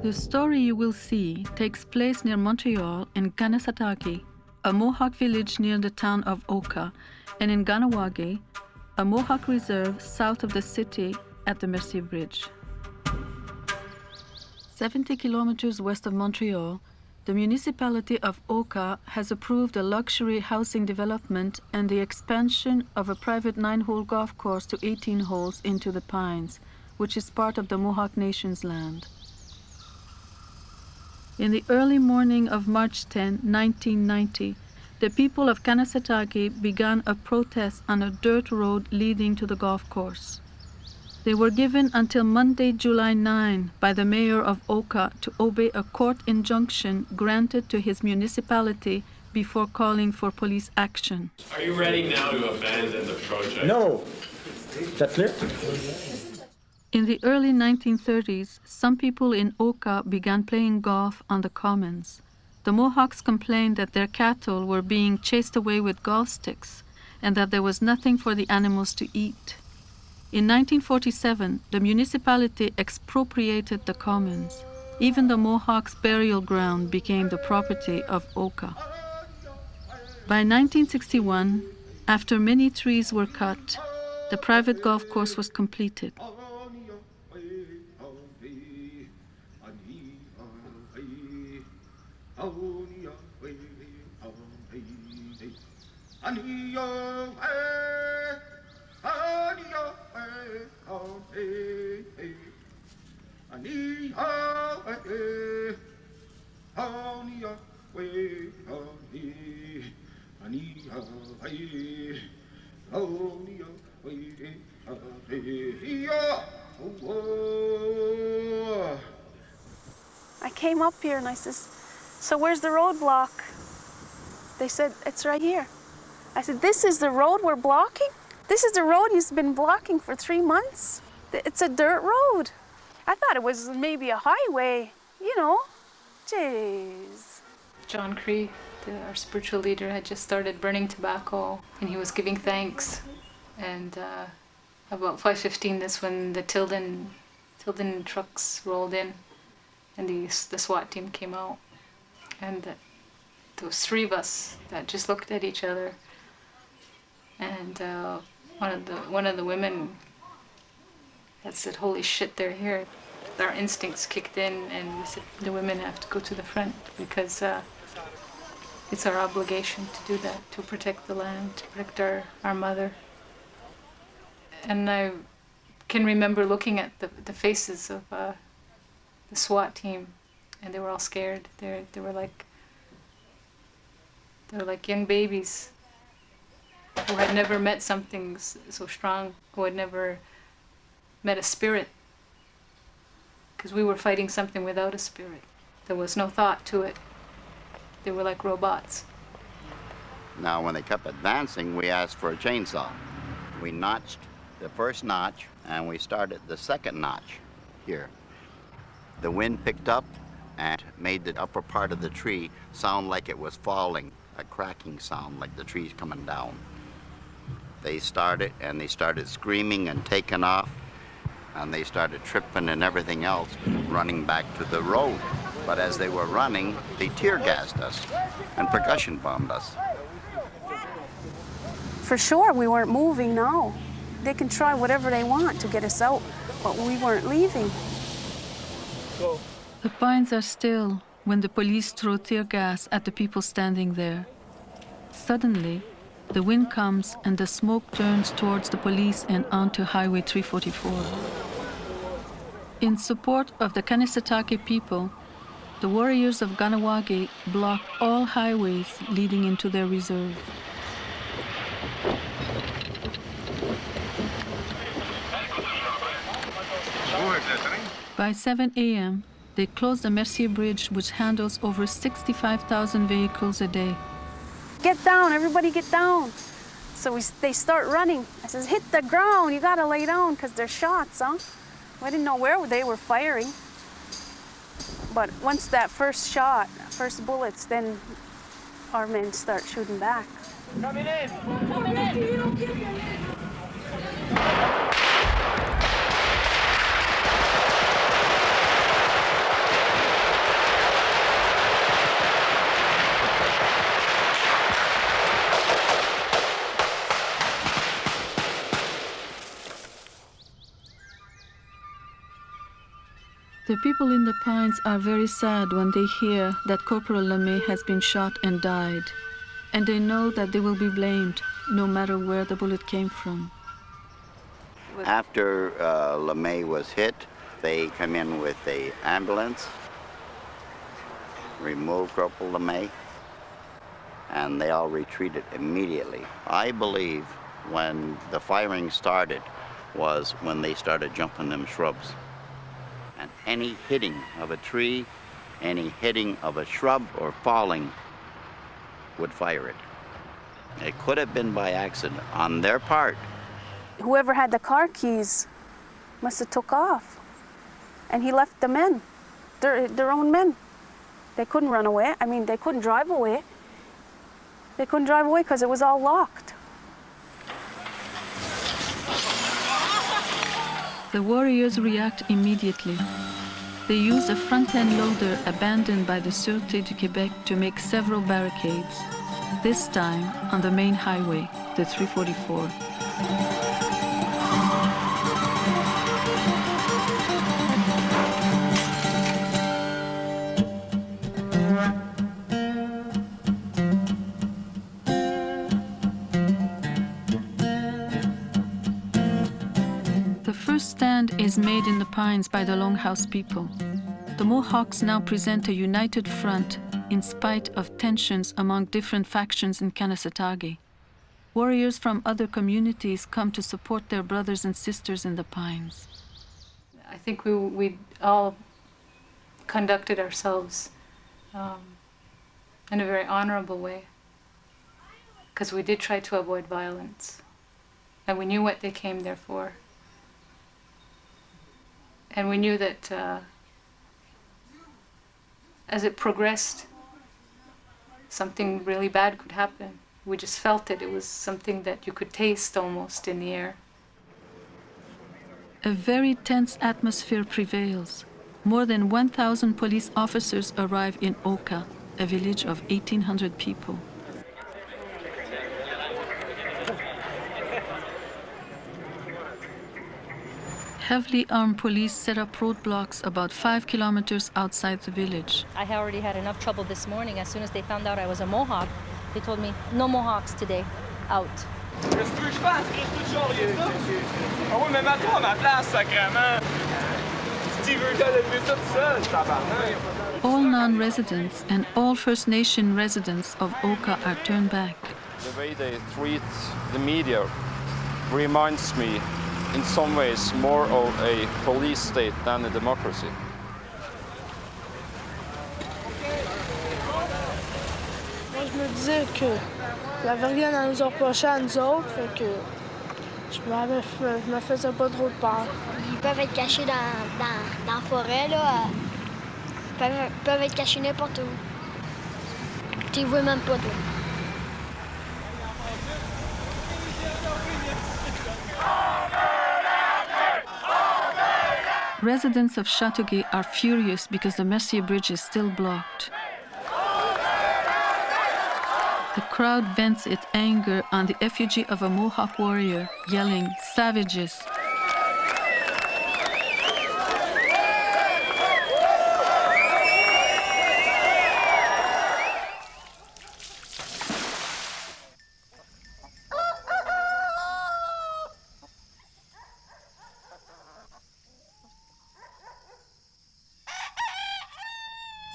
The story you will see takes place near Montreal in Kanehsatake, a Mohawk village near the town of Oka, and in Ganawage, a Mohawk reserve south of the city at the Mercier Bridge. 70 kilometers west of Montreal, the municipality of Oka has approved a luxury housing development and the expansion of a private 9-hole golf course to 18 holes into the Pines, which is part of the Mohawk Nation's land. In the early morning of March 10, 1990, the people of Kanehsatake began a protest on a dirt road leading to the golf course. They were given until Monday, July 9, by the mayor of Oka to obey a court injunction granted to his municipality before calling for police action. Are you ready now to abandon the project? No. Is that clear? In the early 1930s, some people in Oka began playing golf on the commons. The Mohawks complained that their cattle were being chased away with golf sticks and that there was nothing for the animals to eat. In 1947, the municipality expropriated the commons. Even the Mohawks' burial ground became the property of Oka. By 1961, after many trees were cut, the private golf course was completed. I came up here and I says, "So where's the roadblock?" They said, "It's right here." I said, "This is the road we're blocking? This is the road you've been blocking for 3 months? It's a dirt road." I thought it was maybe a highway, you know. Jeez. John Cree, our spiritual leader, had just started burning tobacco and he was giving thanks. And about 5:15, that's when the Tilden trucks rolled in and the SWAT team came out. And there was 3 of us that just looked at each other. And one of the women that said, "Holy shit, they're here." Our instincts kicked in and we said, the women have to go to the front because it's our obligation to do that, to protect the land, to protect our mother. And I can remember looking at the faces of the SWAT team, and they were all scared. They were like young babies who had never met something so strong, who had never met a spirit, because we were fighting something without a spirit. There was no thought to it. They were like robots. Now, when they kept advancing, we asked for a chainsaw. We notched the first notch, and we started the second notch here. The wind picked up and made the upper part of the tree sound like it was falling, a cracking sound like the tree's coming down. They started screaming and taking off, and they started tripping and everything else, running back to the road. But as they were running, they tear gassed us and percussion bombed us. For sure, we weren't moving, no. They can try whatever they want to get us out, but we weren't leaving. The pines are still when the police throw tear gas at the people standing there. Suddenly, the wind comes and the smoke turns towards the police and onto Highway 344. In support of the Kanehsatake people, the warriors of Ganawage block all highways leading into their reserve. By 7 a.m., they close the Mercier Bridge, which handles over 65,000 vehicles a day. "Get down, everybody get down." So they start running. I says, "Hit the ground, you gotta lay down," because they're shots, huh? I didn't know where they were firing. But once that first shot, first bullets, then our men start shooting back. Coming in! Coming in! The people in the pines are very sad when they hear that Corporal LeMay has been shot and died, and they know that they will be blamed no matter where the bullet came from. After LeMay was hit, they come in with an ambulance, remove Corporal LeMay, and they all retreated immediately. I believe when the firing started was when they started jumping them shrubs. And any hitting of a tree, any hitting of a shrub or falling would fire it. It could have been by accident on their part. Whoever had the car keys must have took off. And he left the men, their own men. They couldn't run away. I mean, they couldn't drive away. They couldn't drive away because it was all locked. The warriors react immediately. They use a front-end loader abandoned by the Sûreté du Québec to make several barricades, this time on the main highway, the 344. The first stand is made in the pines by the Longhouse people. The Mohawks now present a united front in spite of tensions among different factions in Kanehsatake. Warriors from other communities come to support their brothers and sisters in the pines. I think we all conducted ourselves in a very honorable way, because we did try to avoid violence, and we knew what they came there for. And we knew that as it progressed, something really bad could happen. We just felt it. It was something that you could taste almost in the air. A very tense atmosphere prevails. More than 1,000 police officers arrive in Oka, a village of 1,800 people. Heavily armed police set up roadblocks about 5 kilometers outside the village. I already had enough trouble this morning. As soon as they found out I was a Mohawk, they told me, no Mohawks today, out. All non-residents and all First Nation residents of Oka are turned back. The way they treat the media reminds me in some ways more of a police state than a democracy. Moi, je me disais que il n'y avait rien à nous reprocher à nous autres, fait que je me faisais pas trop de peur. Ils peuvent être cachés dans la forêt, là. Ils peuvent être cachés n'importe où. Tu les vois même pas, toi. Residents of Chateauguay are furious because the Mercier Bridge is still blocked. The crowd vents its anger on the effigy of a Mohawk warrior, yelling, "Savages!"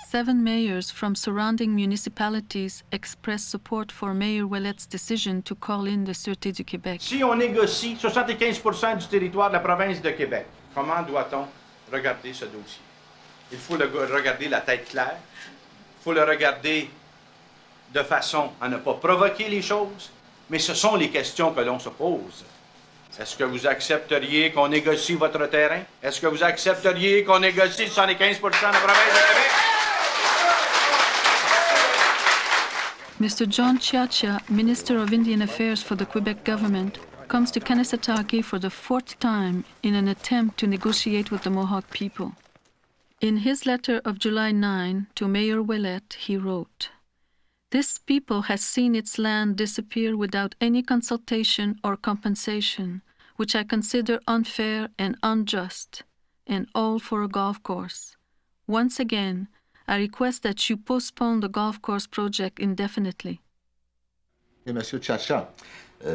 Seven mayors from surrounding municipalities expressed support for Mayor Ouellette's decision to call in the Sûreté du Québec. Si on négocie 75% du territoire de la province de Québec, comment doit-on regarder ce dossier? Il faut regarder la tête claire, il faut le regarder de façon à ne pas provoquer les choses, mais ce sont les questions que l'on se pose. Est-ce que vous accepteriez qu'on négocie votre terrain? Est-ce que vous accepteriez qu'on négocie 75% de la province de Québec? Mr. John Ciaccia, Minister of Indian Affairs for the Quebec government, comes to Kanehsatake for the 4th time in an attempt to negotiate with the Mohawk people. In his letter of July 9 to Mayor Ouellette, he wrote, "This people has seen its land disappear without any consultation or compensation, which I consider unfair and unjust. and all for a golf course. Once again, I request that you postpone the golf course project indefinitely. Et M. Ciaccia,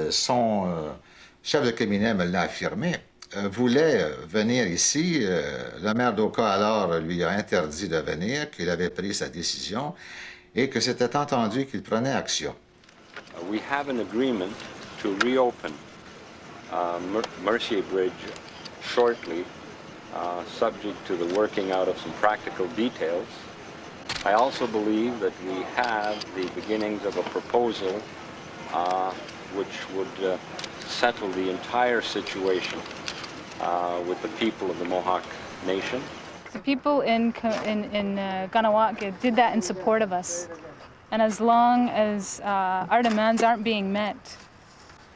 son chef de cabinet me l'a affirmé, voulait venir ici. Le maire d'Oka alors lui a interdit de venir, qu'il avait pris sa décision et que c'était entendu qu'il prenait action. We have an agreement to reopen Mercier Bridge shortly, subject to the working out of some practical details. I also believe that we have the beginnings of a proposal which would settle the entire situation with the people of the Mohawk Nation. The people in Kanehsatake did that in support of us. And as long as our demands aren't being met,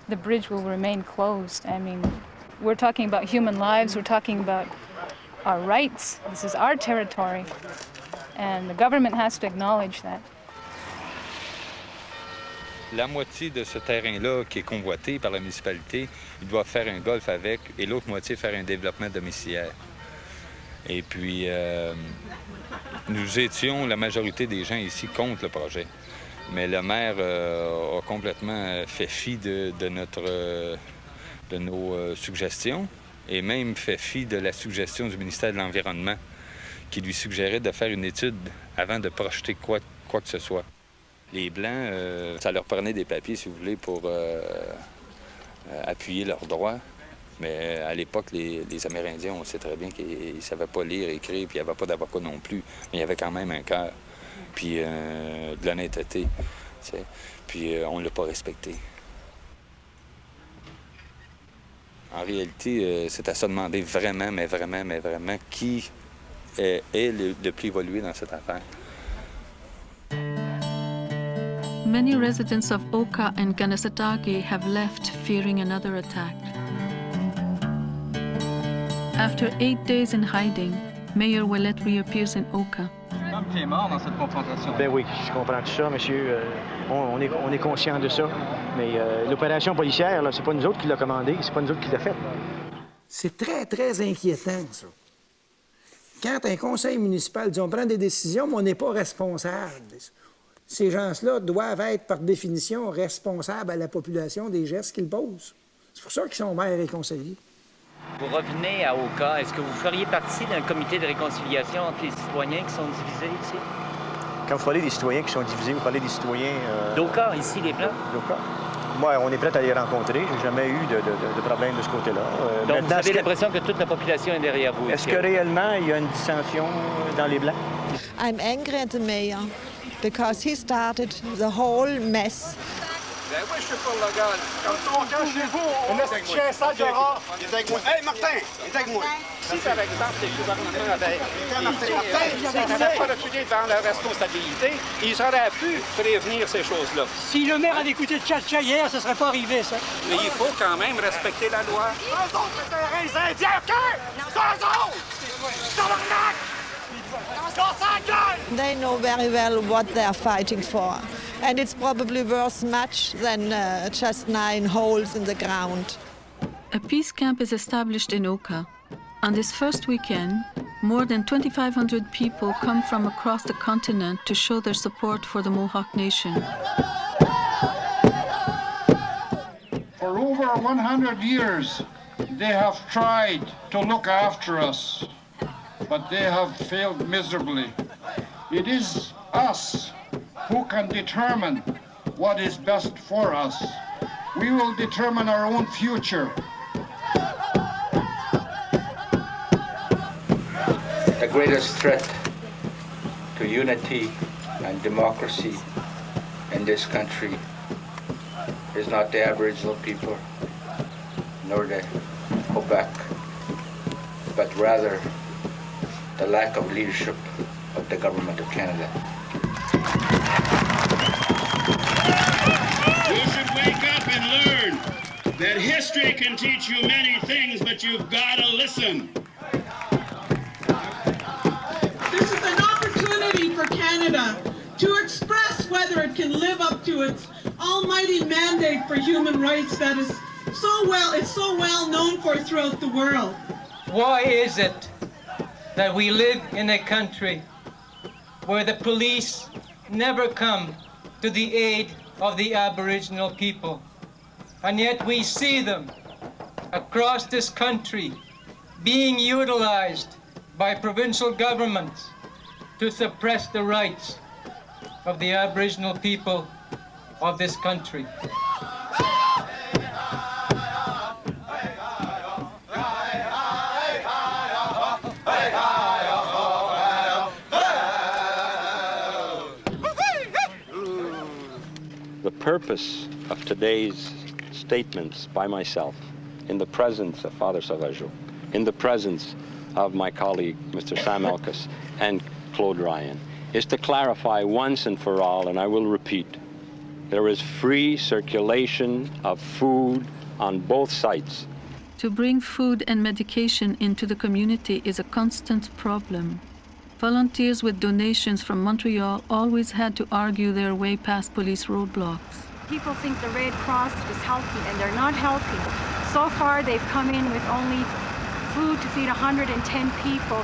the bridge will remain closed. I mean, we're talking about human lives, we're talking about our rights. This is our territory, and the government has to acknowledge that. La moitié de ce terrain-là qui est convoité par la municipalité, ils doivent faire un golf avec, et l'autre moitié faire un développement domiciliaire. Et puis, nous étions, la majorité des gens ici, contre le projet. Mais le maire a complètement fait fi de nos suggestions et même fait fi de la suggestion du ministère de l'Environnement qui lui suggérait de faire une étude avant de projeter quoi que ce soit. Les Blancs, ça leur prenait des papiers, si vous voulez, pour appuyer leurs droits. Mais à l'époque, les Amérindiens, on sait très bien qu'ils ne savaient pas lire, écrire, puis il n'y avait pas d'avocat non plus. Mais il y avait quand même un cœur, puis de l'honnêteté. Puis on ne l'a pas respecté. En réalité, c'est à se demander vraiment, mais vraiment, qui est le plus évolué dans cette affaire. Many residents of Oka and Kanehsatake have left fearing another attack. After 8 days in hiding, Mayor Ouellette reappears in Oka. L'homme qui est mort dans cette confrontation. Ben oui, je comprends tout ça, monsieur. On est conscient de ça. Mais l'opération policière, là, c'est pas nous autres qui l'a commandée, c'est pas nous autres qui l'a faite. C'est très, très inquiétant, ça. Quand un conseil municipal dit on prend des décisions, mais on n'est pas responsable. Ces gens-là doivent être, par définition, responsables à la population des gestes qu'ils posent. C'est pour ça qu'ils sont maires et conseillers. Vous revenez à Oka, est-ce que vous feriez partie d'un comité de réconciliation entre les citoyens qui sont divisés ici? Quand vous parlez des citoyens qui sont divisés, vous parlez des citoyens... D'Oka, ici, les Blancs? D'Oka. Moi, on est prêt à les rencontrer. J'ai jamais eu de problème de ce côté-là. Donc, vous avez l'impression que toute la population est derrière vous? Est-ce que réellement, il y a une dissension dans les Blancs? I'm angry at the mayor because he started the whole mess. Ben oui, je suis pour le gars. Comme ton camp chez vous, on a ce chien sale dehors. Il est avec moi. Hey, Martin, il est avec moi. Si, par exemple, les gouvernements n'avaient pas reculé devant leur responsabilité, ils auraient pu prévenir ces choses-là. Si le maire avait écouté Ciaccia hier, ça ne serait pas arrivé, ça. Mais il faut quand même respecter la loi. Eux autres, les terrains, les Indiens, OK? C'est eux autres! Sur l'arnaque! They know very well what they are fighting for. And it's probably worth much than just 9 holes in the ground. A peace camp is established in Oka. On this first weekend, more than 2,500 people come from across the continent to show their support for the Mohawk Nation. For over 100 years, they have tried to look after us, but they have failed miserably. It is us who can determine what is best for us. We will determine our own future. The greatest threat to unity and democracy in this country is not the Aboriginal people, nor the Quebec, but rather the lack of leadership of the Government of Canada. You should wake up and learn that history can teach you many things, but you've got to listen. This is an opportunity for Canada to express whether it can live up to its almighty mandate for human rights that is so well known for throughout the world. Why is it that we live in a country where the police never come to the aid of the Aboriginal people. And yet we see them across this country being utilized by provincial governments to suppress the rights of the Aboriginal people of this country. The purpose of today's statements by myself, in the presence of Father Sauvageau, in the presence of my colleague, Mr. Sam Elkis, and Claude Ryan, is to clarify once and for all, and I will repeat, there is free circulation of food on both sites. To bring food and medication into the community is a constant problem. Volunteers with donations from Montreal always had to argue their way past police roadblocks. People think the Red Cross is helping, and they're not helping. So far, they've come in with only food to feed 110 people.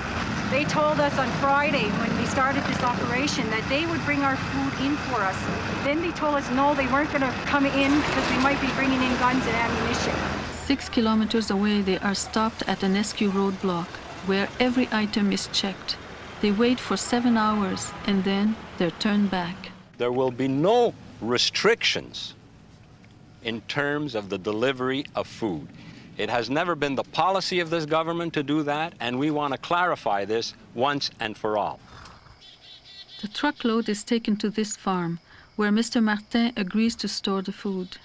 They told us on Friday when we started this operation that they would bring our food in for us. Then they told us no, they weren't going to come in because we might be bringing in guns and ammunition. 6 kilometers away, they are stopped at an SQ roadblock where every item is checked. They wait for 7 hours and then they're turned back. There will be no restrictions in terms of the delivery of food. It has never been the policy of this government to do that, and we want to clarify this once and for all. The truckload is taken to this farm, where Mr. Martin agrees to store the food.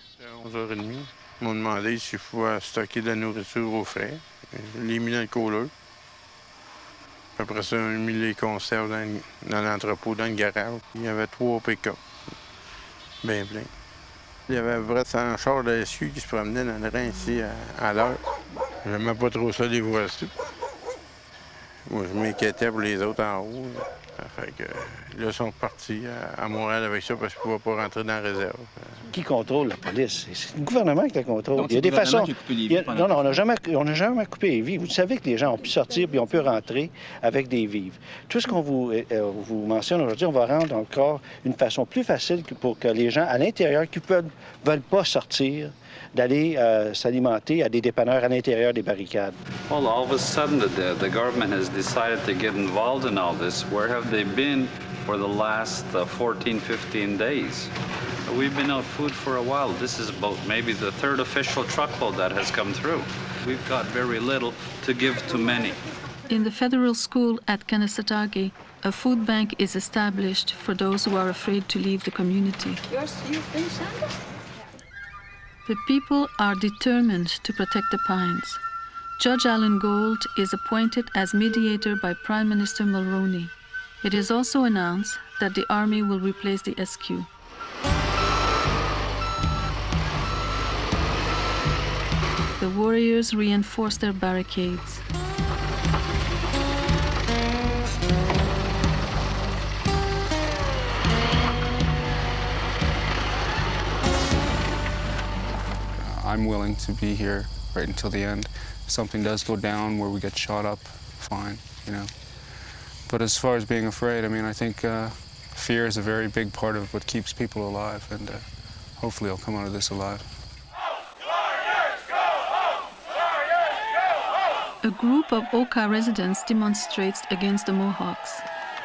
11h30. Ils m'ont demandé s'il faut stocker de la nourriture au frais. Je l'ai mis dans le cooler. Après ça, on a mis les conserves dans l'entrepôt, dans le garage. Il y avait 3 pick-up, bien plein. Il y avait un vrai 100 chars de SQ qui se promenaient dans le Rhin ici à l'heure. J'aimais pas trop ça, les voitures. Moi, je m'inquiétais pour les autres en haut. Fait que, là, ils sont partis à Montréal avec ça parce qu'ils ne pouvaient pas rentrer dans la réserve. Qui contrôle la police? C'est le gouvernement qui la contrôle. Donc, il y a des façons. Non, on n'a jamais coupé les vivres. Vous savez que les gens ont pu sortir puis ont pu rentrer avec des vivres. Tout ce qu'on vous mentionne aujourd'hui, on va rendre encore une façon plus facile pour que les gens à l'intérieur qui ne veulent pas sortir, d'aller s'alimenter à des dépanneurs à l'intérieur des barricades. Well, all of a sudden, the government has decided to get involved in all this. Where have they been for the last 14, 15 days? We've been out food for a while. This is about maybe the third official truckload that has come through. We've got very little to give to many. In the federal school at Kanehsatake, a food bank is established for those who are afraid to leave the community. You finished, Sandra? The people are determined to protect the pines. Judge Alan Gold is appointed as mediator by Prime Minister Mulroney. It is also announced that the army will replace the SQ. The warriors reinforce their barricades. I'm willing to be here right until the end. If something does go down where we get shot up, fine, you know. But as far as being afraid, I mean, I think fear is a very big part of what keeps people alive, and hopefully I'll come out of this alive. A group of Oka residents demonstrates against the Mohawks,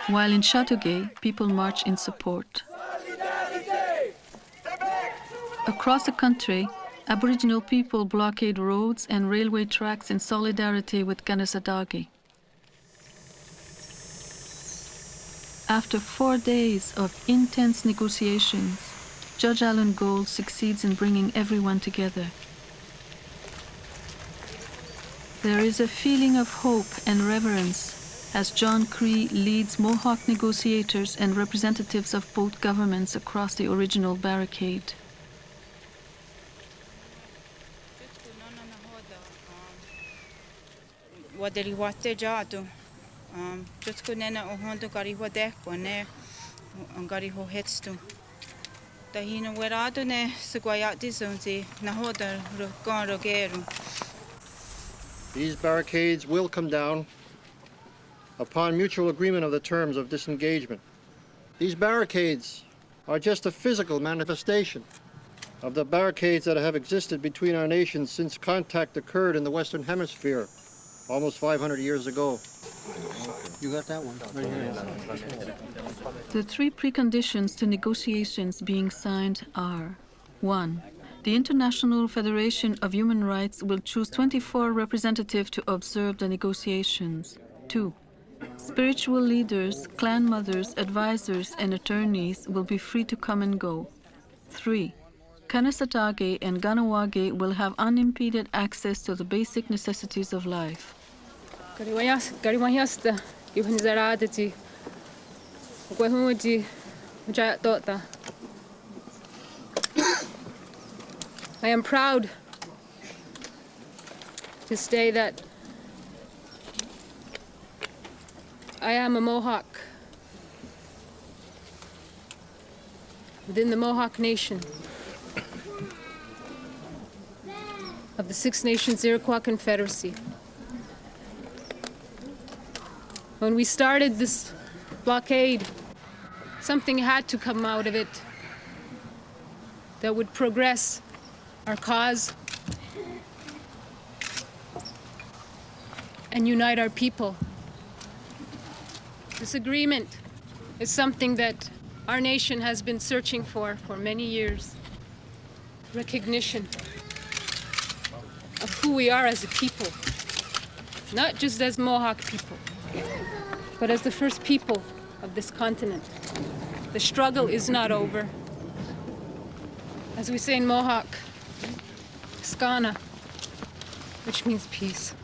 while in Chateauguay, people march in support. Across the country, Aboriginal people blockade roads and railway tracks in solidarity with Kanehsatake. After 4 days of intense negotiations, Judge Alan Gold succeeds in bringing everyone together. There is a feeling of hope and reverence as John Cree leads Mohawk negotiators and representatives of both governments across the original barricade. Wadari wate jadu. Jutku nena ohondo gari wade kone gari ho hetstu. Tahino werado ne seguayati zonzi nahoda gon rogeru. These barricades will come down upon mutual agreement of the terms of disengagement. These barricades are just a physical manifestation of the barricades that have existed between our nations since contact occurred in the Western Hemisphere almost 500 years ago. You got that one? Right here. The three preconditions to negotiations being signed are: 1. The International Federation of Human Rights will choose 24 representatives to observe the negotiations. 2. Spiritual leaders, clan mothers, advisors, and attorneys will be free to come and go. 3. Kanehsatake and Ganawage will have unimpeded access to the basic necessities of life. I am proud to say that I am a Mohawk within the Mohawk Nation of the Six Nations Iroquois Confederacy. When we started this blockade, something had to come out of it that would progress our cause and unite our people. This agreement is something that our nation has been searching for many years. Recognition of who we are as a people, not just as Mohawk people, but as the first people of this continent. The struggle is not over. As we say in Mohawk, Skana, which means peace.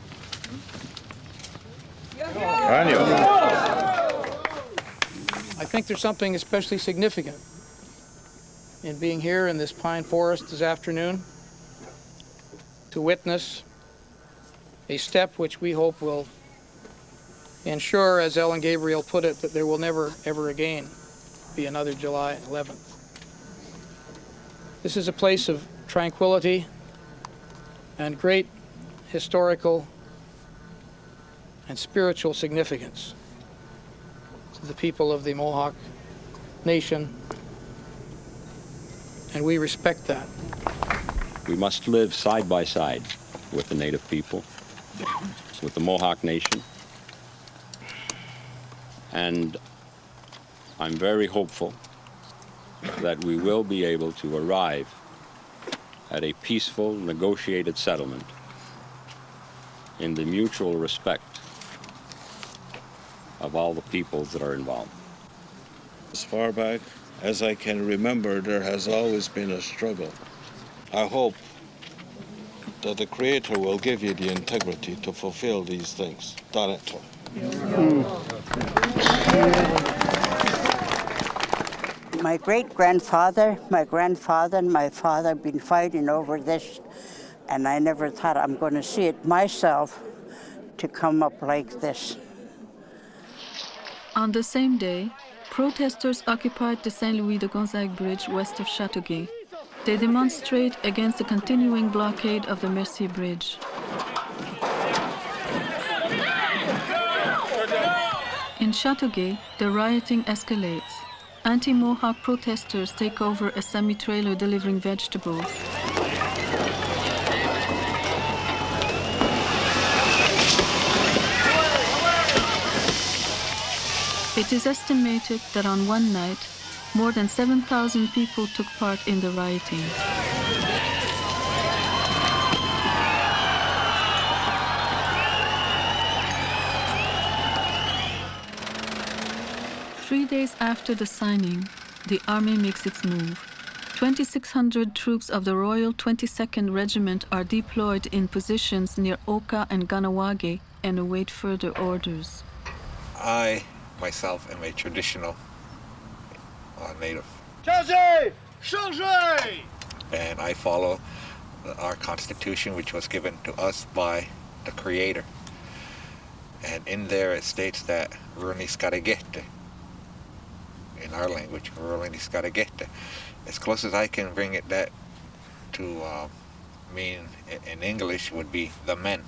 I think there's something especially significant in being here in this pine forest this afternoon to witness a step which we hope will ensure, as Ellen Gabriel put it, that there will never, ever again be another July 11th. This is a place of tranquility and great historical and spiritual significance to the people of the Mohawk Nation, and we respect that. We must live side by side with the Native people, with the Mohawk Nation, and I'm very hopeful that we will be able to arrive at a peaceful, negotiated settlement in the mutual respect of all the peoples that are involved. As far back as I can remember, there has always been a struggle. I hope that the Creator will give you the integrity to fulfill these things. Daneto. My great-grandfather, my grandfather, and my father have been fighting over this, and I never thought I'm going to see it myself to come up like this. On the same day, protesters occupied the Saint Louis de Gonzague Bridge west of Chateauguay. They demonstrate against the continuing blockade of the Merci Bridge. In Chateauguay, the rioting escalates. Anti-Mohawk protesters take over a semi-trailer delivering vegetables. It is estimated that on one night, more than 7,000 people took part in the rioting. Three days after the signing, the army makes its move. 2,600 troops of the Royal 22nd Regiment are deployed in positions near Oka and Ganawage and await further orders. I, myself, am a traditional Native. And I follow our Constitution, which was given to us by the Creator. And in there it states that Runiskaregete, in our language, Runiskaregete. As close as I can bring it that to mean in English would be the men.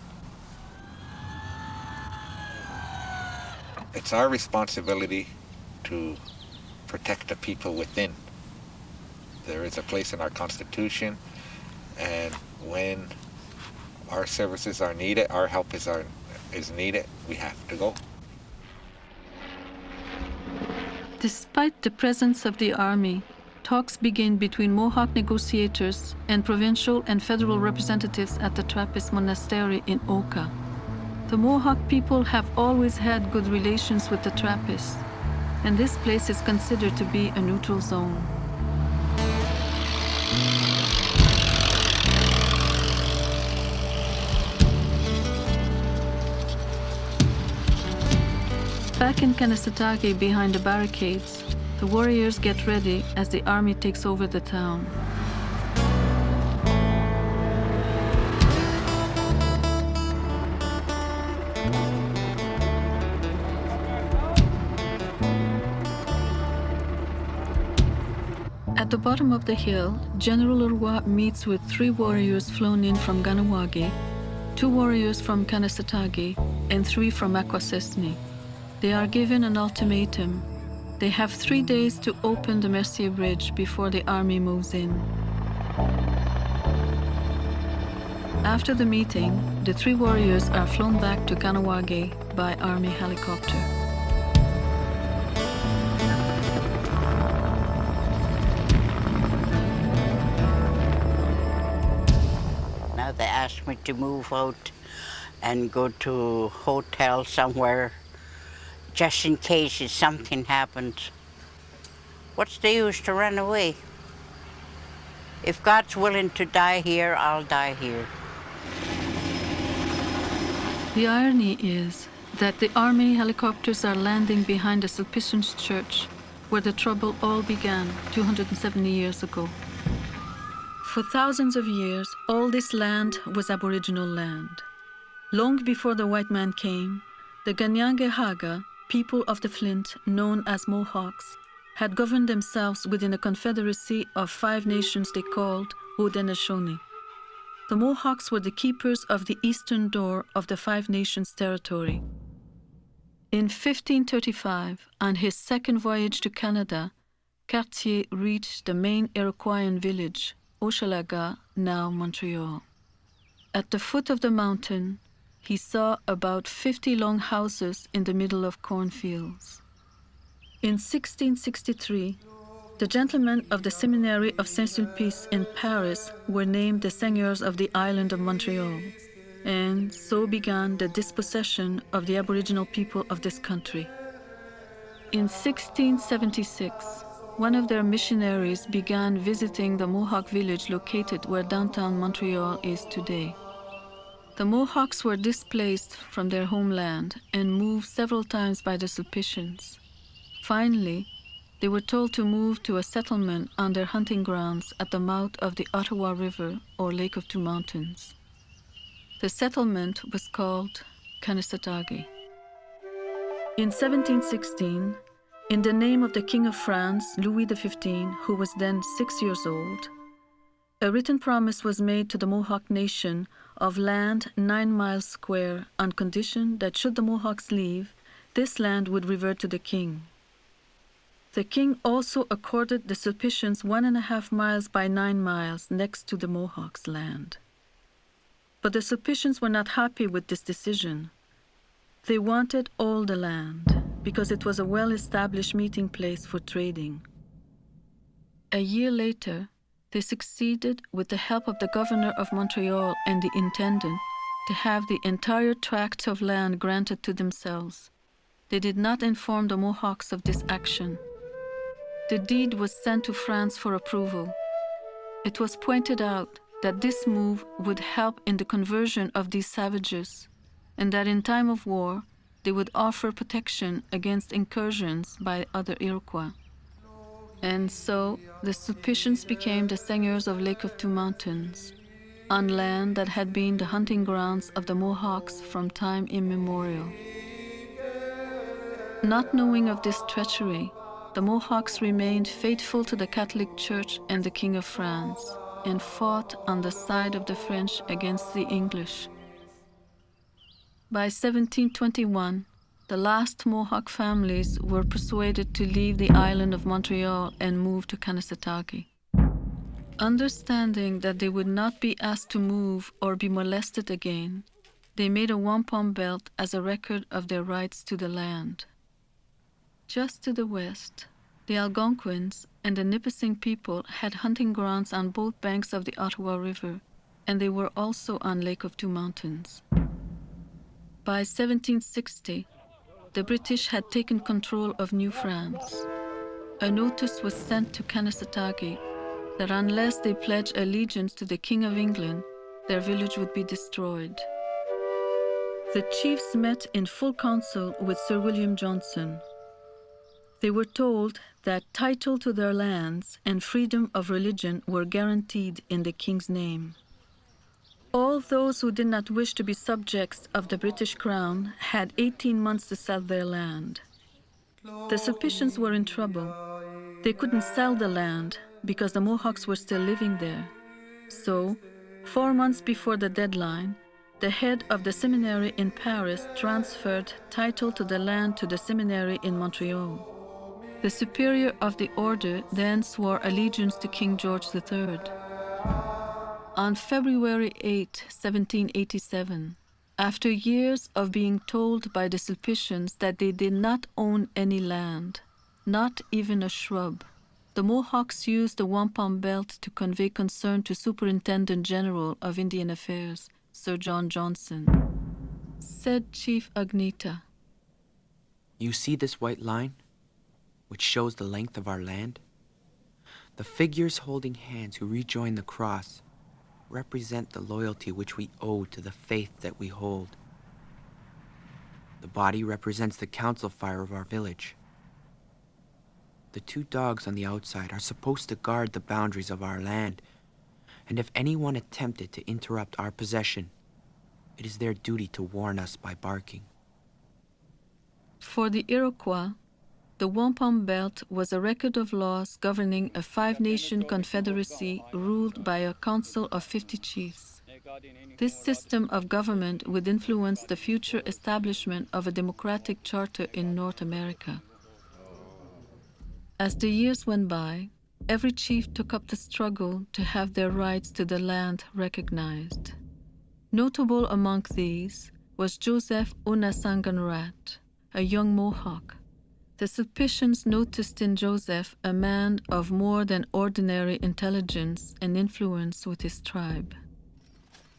It's our responsibility to protect the people within. There is a place in our Constitution, and when our services are needed, our help is needed, we have to go. Despite the presence of the army, talks begin between Mohawk negotiators and provincial and federal representatives at the Trappist monastery in Oka. The Mohawk people have always had good relations with the Trappists, and this place is considered to be a neutral zone. Back in Kanehsatake behind the barricades, the warriors get ready as the army takes over the town. At the bottom of the hill, General Leroy meets with 3 warriors flown in from Ganawage, 2 warriors from Kanehsatake, and 3 from Akwesasne. They are given an ultimatum. They have 3 days to open the Mercier Bridge before the army moves in. After the meeting, the 3 warriors are flown back to Ganawage by army helicopter. Now they asked me to move out and go to a hotel somewhere, just in case if something happens. What's the use to run away? If God's willing to die here, I'll die here. The irony is that the army helicopters are landing behind the Sulpicians Church, where the trouble all began 270 years ago. For thousands of years, all this land was Aboriginal land. Long before the white man came, the Ganyangehaga, people of the Flint, known as Mohawks, had governed themselves within a confederacy of 5 nations they called Haudenosaunee. The Mohawks were the keepers of the eastern door of the 5 nations' territory. In 1535, on his second voyage to Canada, Cartier reached the main Iroquoian village, Hochelaga, now Montreal. At the foot of the mountain, he saw about 50 long houses in the middle of cornfields. In 1663, the gentlemen of the Seminary of Saint-Sulpice in Paris were named the seigneurs of the island of Montreal, and so began the dispossession of the Aboriginal people of this country. In 1676, one of their missionaries began visiting the Mohawk village located where downtown Montreal is today. The Mohawks were displaced from their homeland and moved several times by the Sulpicians. Finally, they were told to move to a settlement on their hunting grounds at the mouth of the Ottawa River or Lake of Two Mountains. The settlement was called Kanehsatake. In 1716, in the name of the King of France, Louis XV, who was then 6 years old, a written promise was made to the Mohawk nation of land 9 miles square on condition that should the Mohawks leave, this land would revert to the king. The king also accorded the Sulpicians 1.5 miles by 9 miles next to the Mohawks' land. But the Sulpicians were not happy with this decision. They wanted all the land because it was a well-established meeting place for trading. A year later, they succeeded, with the help of the governor of Montreal and the intendant, to have the entire tract of land granted to themselves. They did not inform the Mohawks of this action. The deed was sent to France for approval. It was pointed out that this move would help in the conversion of these savages, and that in time of war, they would offer protection against incursions by other Iroquois. And so, the Sulpicians became the seigneurs of Lake of Two Mountains, on land that had been the hunting grounds of the Mohawks from time immemorial. Not knowing of this treachery, the Mohawks remained faithful to the Catholic Church and the King of France, and fought on the side of the French against the English. By 1721, the last Mohawk families were persuaded to leave the island of Montreal and move to Kanehsatake. Understanding that they would not be asked to move or be molested again, they made a wampum belt as a record of their rights to the land. Just to the west, the Algonquins and the Nipissing people had hunting grounds on both banks of the Ottawa River, and they were also on Lake of Two Mountains. By 1760, the British had taken control of New France. A notice was sent to Kanehsatake that unless they pledged allegiance to the King of England, their village would be destroyed. The chiefs met in full council with Sir William Johnson. They were told that title to their lands and freedom of religion were guaranteed in the king's name. All those who did not wish to be subjects of the British Crown had 18 months to sell their land. The Sulpicians were in trouble. They couldn't sell the land because the Mohawks were still living there. So, 4 months before the deadline, the head of the seminary in Paris transferred title to the land to the seminary in Montreal. The superior of the order then swore allegiance to King George III. On February 8, 1787, after years of being told by the Sulpicians that they did not own any land, not even a shrub, the Mohawks used the wampum belt to convey concern to Superintendent General of Indian Affairs, Sir John Johnson. Said Chief Agnita, "You see this white line, which shows the length of our land? The figures holding hands who rejoin the cross represent the loyalty which we owe to the faith that we hold. The body represents the council fire of our village. The 2 dogs on the outside are supposed to guard the boundaries of our land, and if anyone attempted to interrupt our possession, it is their duty to warn us by barking." For the Iroquois, the wampum belt was a record of laws governing a 5-nation confederacy ruled by a council of 50 chiefs. This system of government would influence the future establishment of a democratic charter in North America. As the years went by, every chief took up the struggle to have their rights to the land recognized. Notable among these was Joseph Onasanganrat, a young Mohawk. The Sulpicians noticed in Joseph a man of more than ordinary intelligence and influence with his tribe.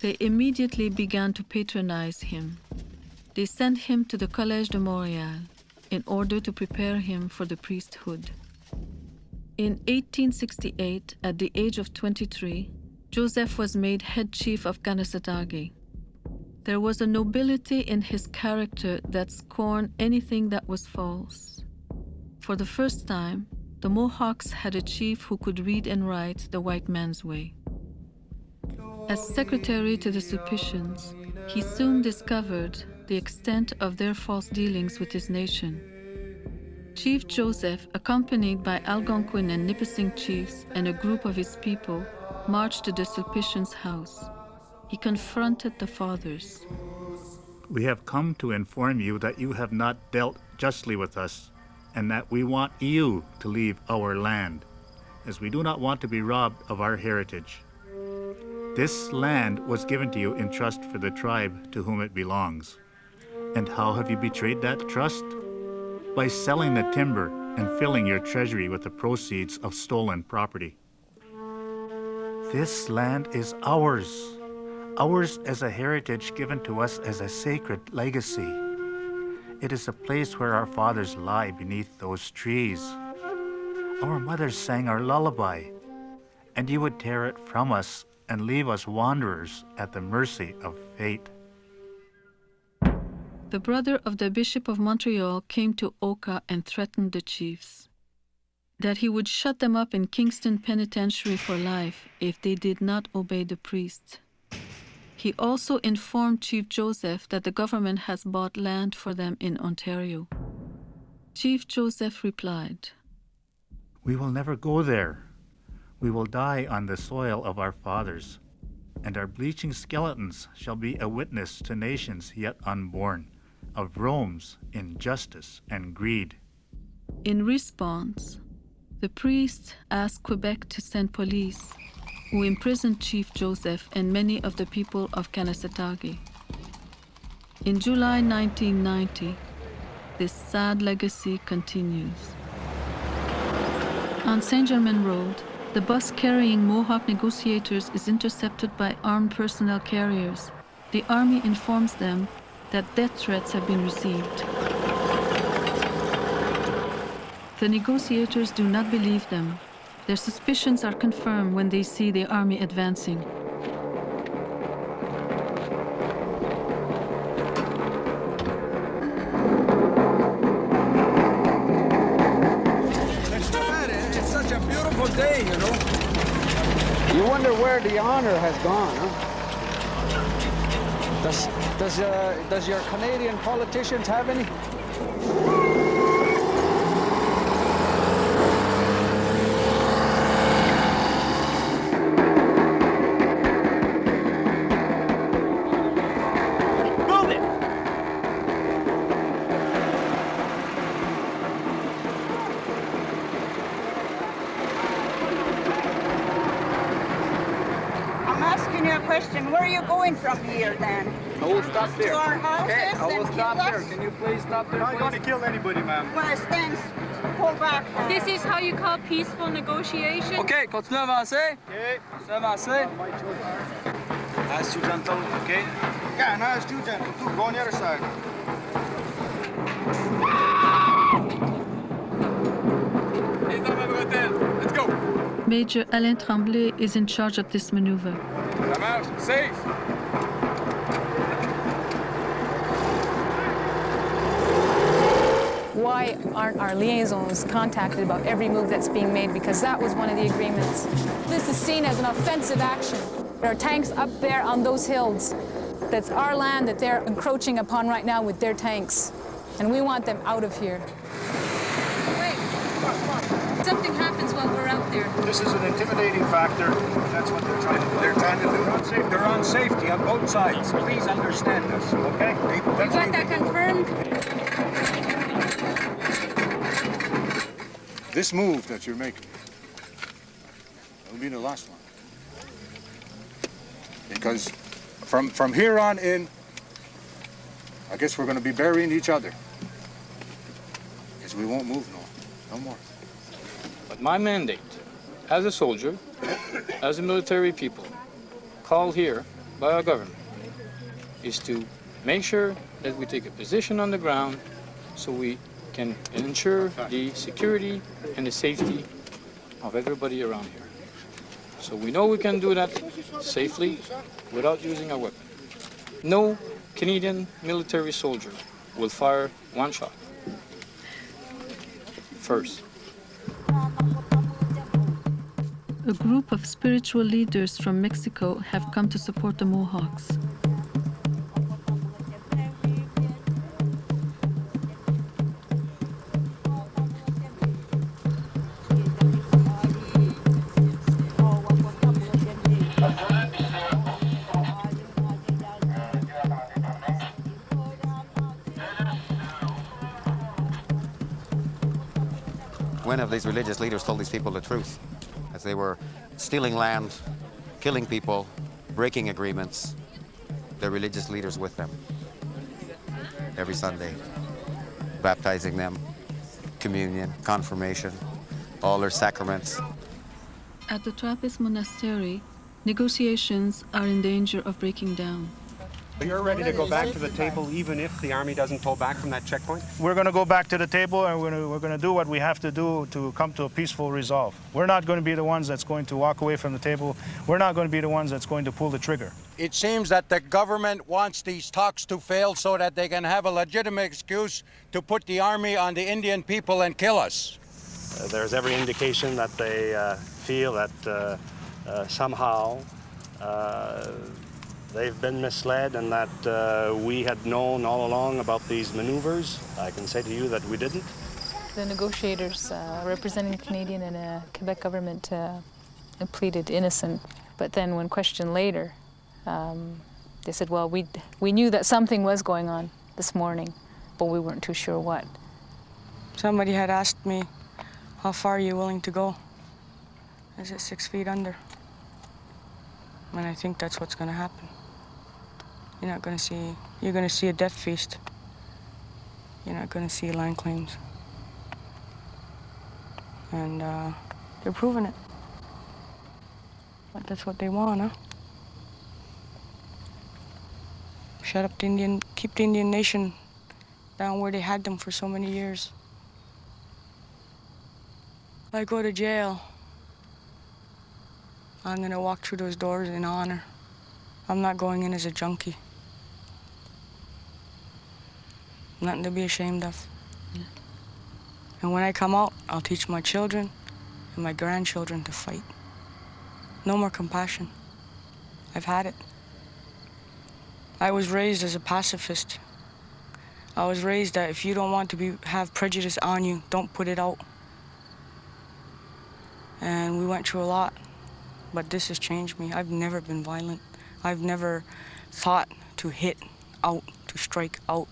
They immediately began to patronize him. They sent him to the Collège de Montréal in order to prepare him for the priesthood. In 1868, at the age of 23, Joseph was made head chief of Kanehsatake. There was a nobility in his character that scorned anything that was false. For the first time, the Mohawks had a chief who could read and write the white man's way. As secretary to the Sulpicians, he soon discovered the extent of their false dealings with his nation. Chief Joseph, accompanied by Algonquin and Nipissing chiefs and a group of his people, marched to the Sulpicians' house. He confronted the fathers. "We have come to inform you that you have not dealt justly with us, and that we want you to leave our land, as we do not want to be robbed of our heritage. This land was given to you in trust for the tribe to whom it belongs. And how have you betrayed that trust? By selling the timber and filling your treasury with the proceeds of stolen property. This land is ours as a heritage given to us as a sacred legacy. It is a place where our fathers lie beneath those trees. Our mothers sang our lullaby, and you would tear it from us and leave us wanderers at the mercy of fate." The brother of the Bishop of Montreal came to Oka and threatened the chiefs that he would shut them up in Kingston Penitentiary for life if they did not obey the priest. He also informed Chief Joseph that the government has bought land for them in Ontario. Chief Joseph replied, "We will never go there. We will die on the soil of our fathers, and our bleaching skeletons shall be a witness to nations yet unborn of Rome's injustice and greed. In response, the priests asked Quebec to send police, who imprisoned Chief Joseph and many of the people of Kanehsatake. In July 1990, this sad legacy continues. On Saint Germain Road, the bus carrying Mohawk negotiators is intercepted by armed personnel carriers. The army informs them that death threats have been received. The negotiators do not believe them. Their suspicions are confirmed when they see the army advancing. It's such a beautiful day, you know. You wonder where the honor has gone, huh? Does your Canadian politicians have any? Where are you going from here, then? I will stop there. To our houses? Okay, I will stop there. Us? Can you please stop there? I'm not going to kill anybody, ma'am. Well, stand, pull back. This is how you call peaceful negotiation? Okay, continue à avancer. Okay. Continue à avancer. Nice, too gentle, okay? Yeah, nice, too gentle, too. Go on the other side. Let's go. Major Alain Tremblay is in charge of this maneuver. Ça marche. Safe. Why aren't our liaisons contacted about every move that's being made? Because that was one of the agreements. This is seen as an offensive action. There are tanks up there on those hills. That's our land that they're encroaching upon right now with their tanks. And we want them out of here. Wait. Something happens while we're out there. This is an intimidating factor. That's what they're trying to do. They're trying to do. They're on safety on both sides. Please understand this, okay? You got that confirmed? This move that you're making will be the last one. Because from here on in, I guess we're going to be burying each other. Because we won't move no more. But my mandate, as a soldier, as a military people, called here by our government, is to make sure that we take a position on the ground so we can ensure the security and the safety of everybody around here. So we know we can do that safely without using a weapon. No Canadian military soldier will fire one shot. First. A group of spiritual leaders from Mexico have come to support the Mohawks. When have these religious leaders told these people the truth? As they were stealing land, killing people, breaking agreements, their religious leaders with them every Sunday, baptizing them, communion, confirmation, all their sacraments. At the Trappist monastery, negotiations are in danger of breaking down. You're ready to go back to the table even if the army doesn't pull back from that checkpoint? We're going to go back to the table and we're going to do what we have to do to come to a peaceful resolve. We're not going to be the ones that's going to walk away from the table. We're not going to be the ones that's going to pull the trigger. It seems that the government wants these talks to fail so that they can have a legitimate excuse to put the army on the Indian people and kill us. There's every indication that they feel that somehow they've been misled and that we had known all along about these maneuvers. I can say to you that we didn't. The negotiators representing the Canadian and Quebec government pleaded innocent. But then when questioned later, they said, well, we knew that something was going on, this morning, but we weren't too sure what. Somebody had asked me, how far are you willing to go? I said 6 feet under. And I think that's what's gonna happen. You're gonna see a death feast. You're not gonna see land claims. And they're proving it. But that's what they want, huh? Shut up keep the Indian nation down where they had them for so many years. If I go to jail, I'm gonna walk through those doors in honor. I'm not going in as a junkie. Nothing to be ashamed of. Yeah. And when I come out, I'll teach my children and my grandchildren to fight. No more compassion. I've had it. I was raised as a pacifist. I was raised that if you don't want to have prejudice on you, don't put it out. And we went through a lot, but this has changed me. I've never been violent. I've never thought to hit out, to strike out.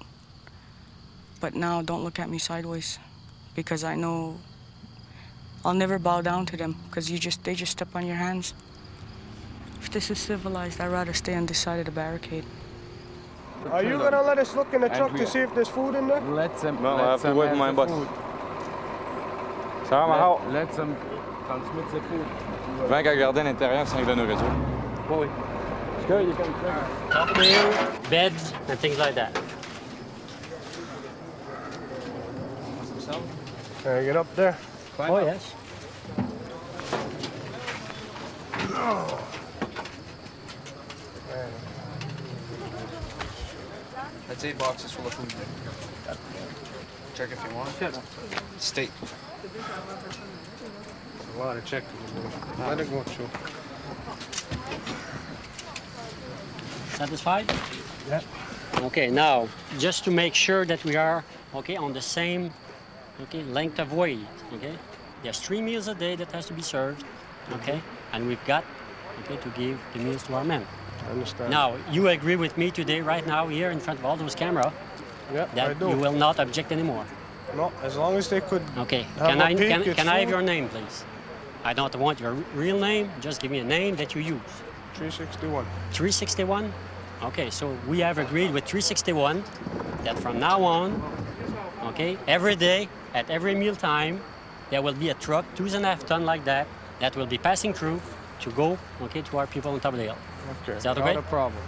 But now don't look at me sideways, because I know I'll never bow down to them, because they just step on your hands. If this is civilized, I'd rather stay on this side of the barricade. Are you gonna let us look in the truck to see if there's food in there? Let them. No, I have to wait for my boss. Ça va, Mahawk? Let them transmit the food. 20 qu'à garder à l'intérieur, 5 de nourriture. Oui. Good, you can check. Cocktail, beds, and things like that. Can I get up there? Oh, yes. That's 8 boxes full of food. Check if you want. Steak. A lot of checking. Let it go through. Satisfied? Yeah. Okay, now, just to make sure that we are, on the same, length of weight, There's 3 meals a day that has to be served, And we've got, to give the meals to our men. I understand. Now, you agree with me today, right now, here in front of all those cameras, that you will not object anymore? No, as long as they could. Okay. Can I have your name, please? I don't want your real name. Just give me a name that you use. 361. 361? Okay, so we have agreed with 361 that from now on, every day, at every meal time, there will be a truck, 2.5 tons like that will be passing through to go, to our people on top of the hill. Okay, is that okay? Not a problem.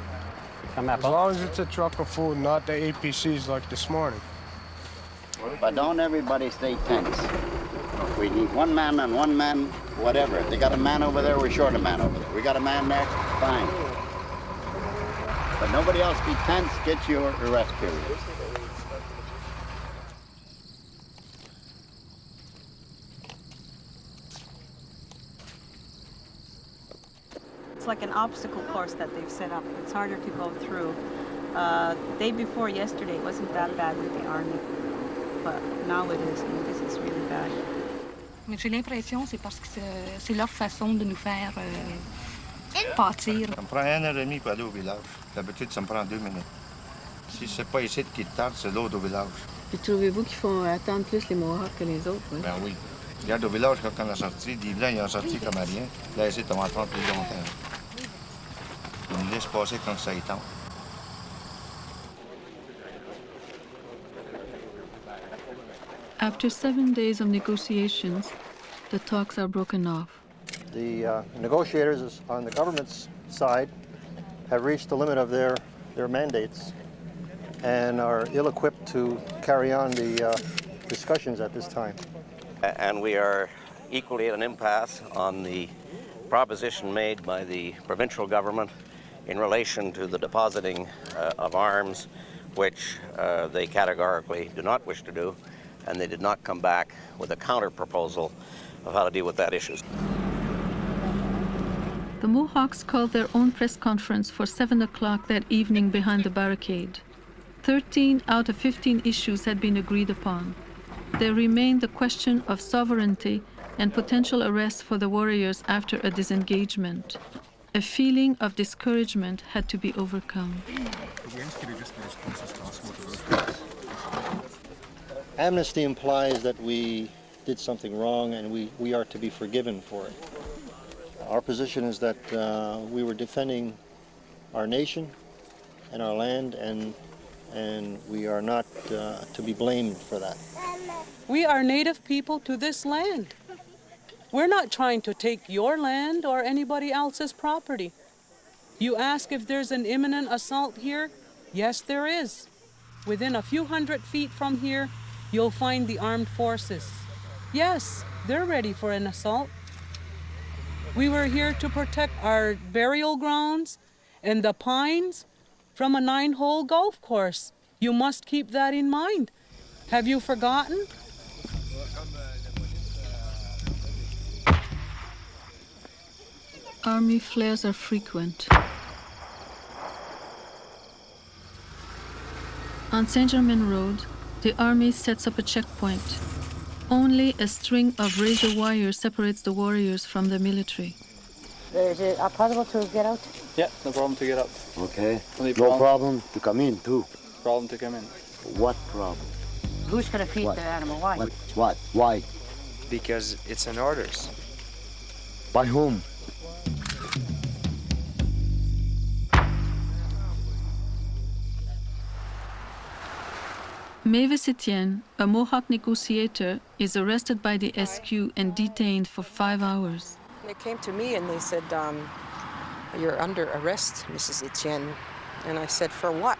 As long as it's a truck of food, not the APCs like this morning. But don't everybody stay tense. We need one man and one man, whatever. If they got a man over there, we're short a man over there. We got a man there, fine. But nobody else be tense, get your arrest period. It's like an obstacle course that they've set up. It's harder to go through. Day before yesterday, it wasn't that bad with the army, but now it is. This is really bad. Mais j'ai l'impression c'est parce que c'est leur façon de nous faire pâtir. Ça me prend 1h30 pour aller au village. D'habitude, ça me prend 2 minutes. Si c'est pas ici qui tarde, c'est l'autre au village. Puis trouvez-vous qu'ils font attendre plus les Mohawks que les autres? Ben oui. Regarde au village, quand on a sorti, les Blancs, ils ont sorti comme à rien. Là, ici, on va attendre plus longtemps. Ils nous laissent passer quand ça y tente. After 7 days of negotiations, the talks are broken off. The negotiators on the government's side have reached the limit of their mandates and are ill-equipped to carry on the discussions at this time. And we are equally at an impasse on the proposition made by the provincial government in relation to the depositing of arms, which they categorically do not wish to do, and they did not come back with a counter-proposal of how to deal with that issue. The Mohawks called their own press conference for 7 o'clock that evening behind the barricade. 13 out of 15 issues had been agreed upon. There remained the question of sovereignty and potential arrest for the warriors after a disengagement. a feeling of discouragement had to be overcome. Amnesty implies that we did something wrong and we are to be forgiven for it. Our position is that we were defending our nation and our land, and we are not to be blamed for that. We are native people to this land. We're not trying to take your land or anybody else's property. You ask if there's an imminent assault here? Yes, there is. Within a few hundred feet from here, you'll find the armed forces. Yes, they're ready for an assault. We were here to protect our burial grounds and the pines from a 9-hole golf course. You must keep that in mind. Have you forgotten? Army flares are frequent. On Saint-Germain Road, the army sets up a checkpoint. Only a string of razor wire separates the warriors from the military. Is it possible to get out? Yeah, no problem to get out. Okay. No problem to come in, too. Problem to come in. What problem? Who's going to feed the animal? Why? What? Why? Because it's an orders. By whom? Mavis Etienne, a Mohawk negotiator, is arrested by the SQ and detained for 5 hours. They came to me and they said, you're under arrest, Mrs. Etienne. And I said, for what?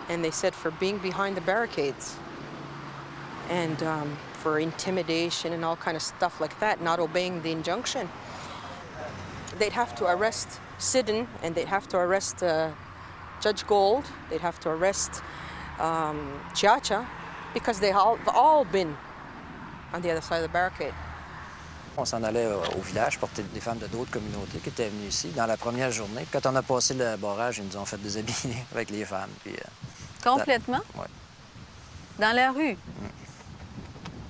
And they said, for being behind the barricades. And for intimidation and all kind of stuff like that, not obeying the injunction. They'd have to arrest SIDDON, and they'd have to arrest Judge Gold. They'd have to arrest Ciaccia, because they have all been on the other side of the barricade. On s'en allait au village porter des femmes de d'autres communautés qui étaient venues ici dans la première journée. Quand on a passé le barrage, ils nous ont fait déshabiller avec les femmes. Puis, complètement? Oui. Dans la rue?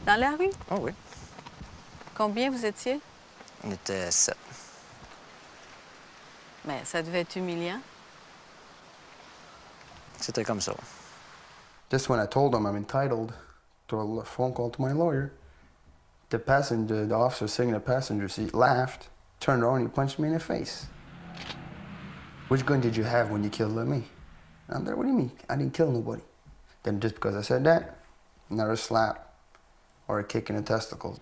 Dans la rue? Oh oui. Combien vous étiez? On était 7. Mais ça devait être humiliant. C'était comme ça. Just when I told them I'm entitled to a phone call to my lawyer, the officer sitting in the passenger seat laughed, turned around, and he punched me in the face. Which gun did you have when you killed me? I'm there, what do you mean? I didn't kill nobody. Then just because I said that, another slap or a kick in the testicles.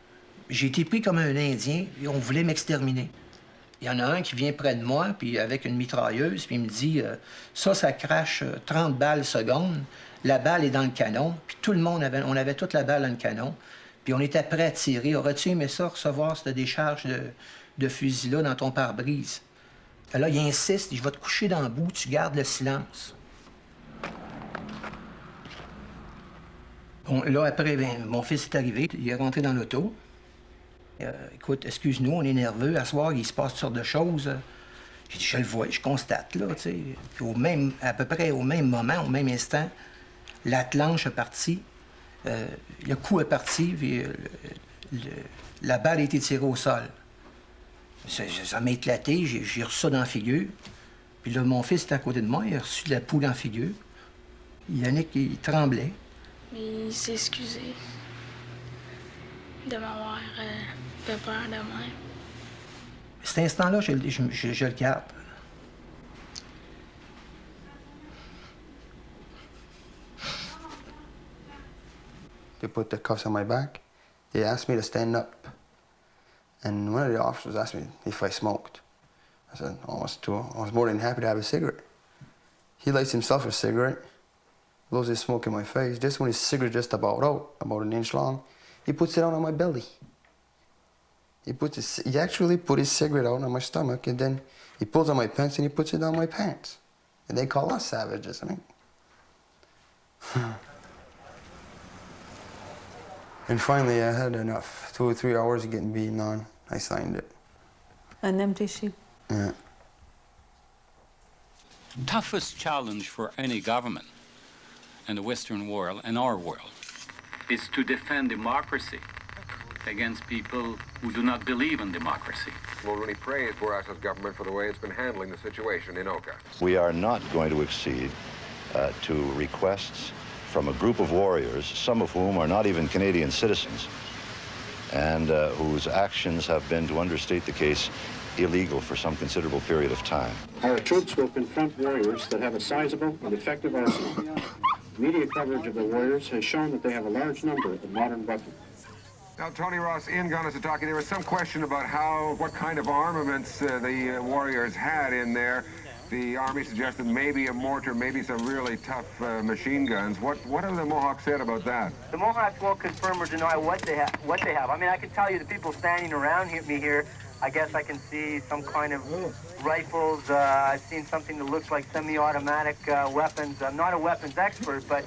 J'ai été pris comme un Indien et on voulait m'exterminer. Il y en a un qui vient près de moi, puis avec une mitrailleuse, puis il me dit ça crache 30 balles seconde. La balle est dans le canon, puis tout le monde on avait toute la balle dans le canon, puis on était prêt à tirer. Aurais-tu aimé ça, recevoir cette décharge de fusil-là dans ton pare-brise? Là, il insiste, je vais te coucher dans le bout, tu gardes le silence. Bon, là, après, mon fils est arrivé, il est rentré dans l'auto. Écoute, excuse-nous, on est nerveux, à soir, il se passe toutes sortes de choses. J'ai dit, je le vois, je constate, là, tu sais. Puis à peu près au même moment, au même instant, la planche est partie, le coup est parti, puis la balle a été tirée au sol. Ça m'a éclaté, j'ai reçu ça dans la figure. Puis là, mon fils était à côté de moi, il a reçu de la poule dans la figure. Yannick, il tremblait. Il s'est excusé de m'avoir fait peur de moi. Cet instant-là, je le garde. They put the cuffs on my back. They asked me to stand up. And one of the officers asked me if I smoked. I said, I was more than happy to have a cigarette. He lights himself a cigarette, blows his smoke in my face. Just when his cigarette just about out, about an inch long, he puts it out on my belly. He actually put his cigarette out on my stomach, and then he pulls on my pants and he puts it down my pants. And they call us savages, I mean. And finally, I had enough. 2 or 3 hours of getting beaten on. I signed it. Un empty sheet. Yeah. Toughest challenge for any government in the Western world and our world is to defend democracy against people who do not believe in democracy. Mulroney praised Bourassa's government for the way it's been handling the situation in Oka. We are not going to accede to requests from a group of warriors, some of whom are not even Canadian citizens, and whose actions have been, to understate the case, illegal for some considerable period of time. Our troops will confront warriors that have a sizable and effective arsenal. Media coverage of the warriors has shown that they have a large number of modern weapons. Now, Tony Ross, in Kanehsatake, there was some question about what kind of armaments the warriors had in there. The Army suggested maybe a mortar, maybe some really tough machine guns. What have the Mohawks said about that? The Mohawks won't confirm or deny what they have. I mean, I can tell you the people standing around me here, I guess I can see some kind of rifles. I've seen something that looks like semi-automatic weapons. I'm not a weapons expert, but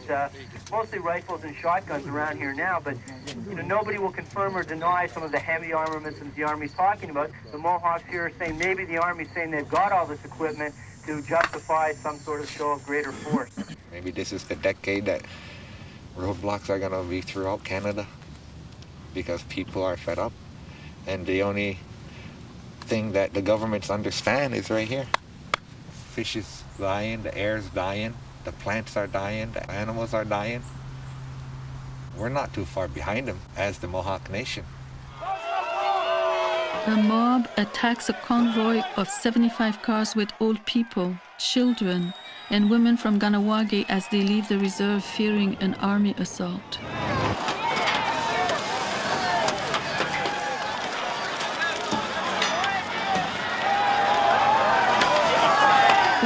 mostly rifles and shotguns around here now. But nobody will confirm or deny some of the heavy armaments that the Army's talking about. The Mohawks here are saying maybe the Army's saying they've got all this equipment to justify some sort of show of greater force. Maybe this is the decade that roadblocks are going to be throughout Canada because people are fed up, and the only thing that the governments understand is right here. Fish is dying, the air is dying, the plants are dying, the animals are dying. We're not too far behind them as the Mohawk Nation. A mob attacks a convoy of 75 cars with old people, children, and women from Kahnawake as they leave the reserve fearing an army assault.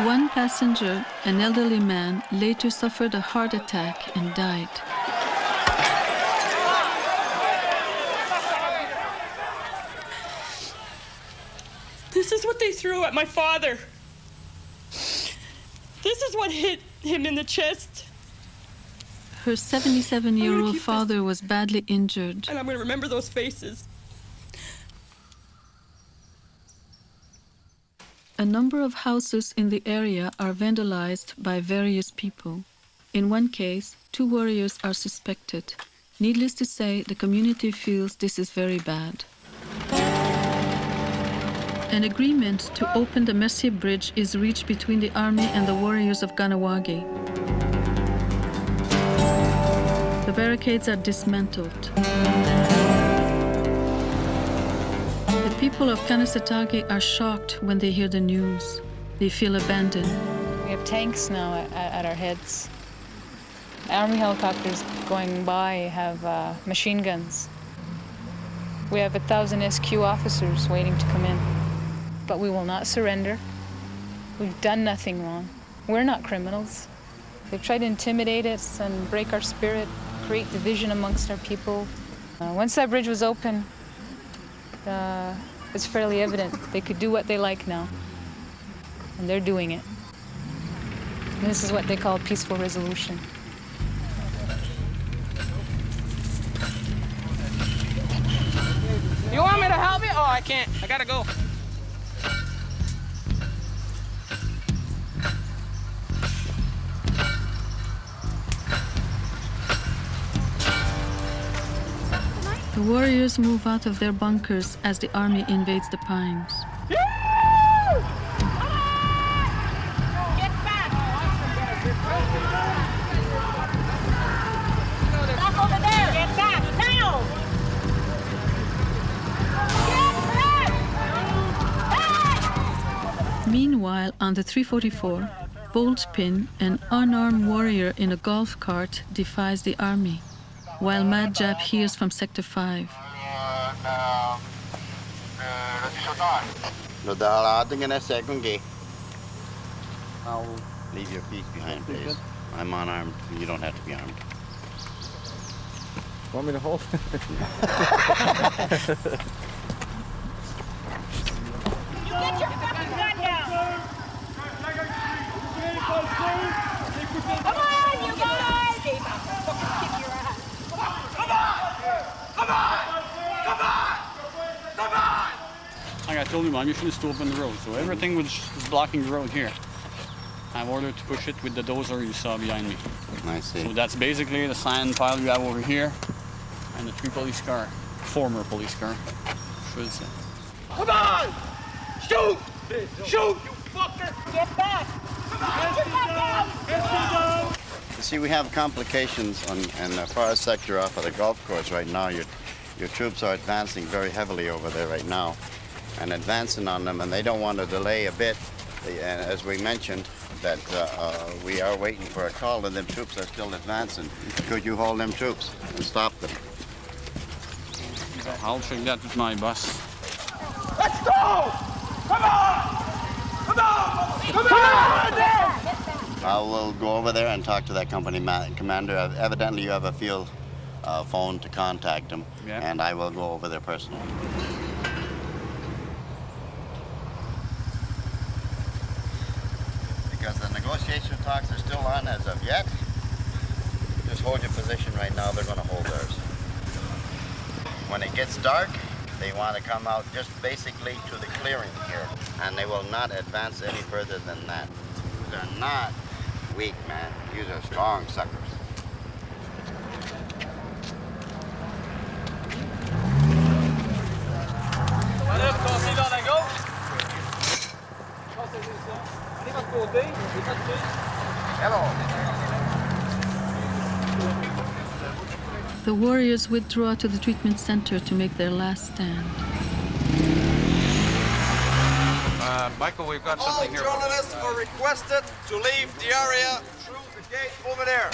One passenger, an elderly man, later suffered a heart attack and died. This is what they threw at my father. This is what hit him in the chest. Her 77-year-old father was badly injured. And I'm going to remember those faces. A number of houses in the area are vandalized by various people. In one case, 2 warriors are suspected. Needless to say, the community feels this is very bad. An agreement to open the Mercier Bridge is reached between the army and the warriors of Kahnawake. The barricades are dismantled. The people of Kanehsatake are shocked when they hear the news. They feel abandoned. We have tanks now at our heads. Army helicopters going by have machine guns. We have 1,000 SQ officers waiting to come in. But we will not surrender. We've done nothing wrong. We're not criminals. They've tried to intimidate us and break our spirit, create division amongst our people. Once that bridge was open, it's fairly evident they could do what they like now. And they're doing it. And this is what they call peaceful resolution. You want me to help you? Oh, I can't. I gotta go. The warriors move out of their bunkers as the army invades the pines. Meanwhile, on the 344, Boltpin, an unarmed warrior in a golf cart, defies the army, while Mad Jap hears from Sector 5. I'll leave your piece behind, please. I'm unarmed. You don't have to be armed. Want me to hold? You get your fucking gun down! Come on, you guys! Kick your ass. Come on! Come on! Come on! Come on! Like I told you, my mission is to open the road, so everything was blocking the road here. I've ordered to push it with the dozer you saw behind me. I see. So that's basically the sand pile you have over here and the 3 police car. former police car, should say. Come on! Shoot! Shoot, you fucker! Get back! Come on! Get back down! You see, we have complications in the far sector off of the golf course right now. Your troops are advancing very heavily over there right now and advancing on them, and they don't want to delay a bit. And as we mentioned, that we are waiting for a call, and them troops are still advancing. Could you hold them troops and stop them? I'll check that with my boss. Let's go! Come on! Come on! Come on! I will go over there and talk to that company commander. Evidently, you have a field phone to contact him, and I will go over there personally. Because the negotiation talks are still on as of yet. Just hold your position right now. They're going to hold theirs. When it gets dark, they want to come out just basically to the clearing here, and they will not advance any further than that. They're not weak, man. These are strong suckers. The warriors withdraw to the treatment center to make their last stand. Michael, we've got something here. All journalists are requested to leave the area through the gate over there.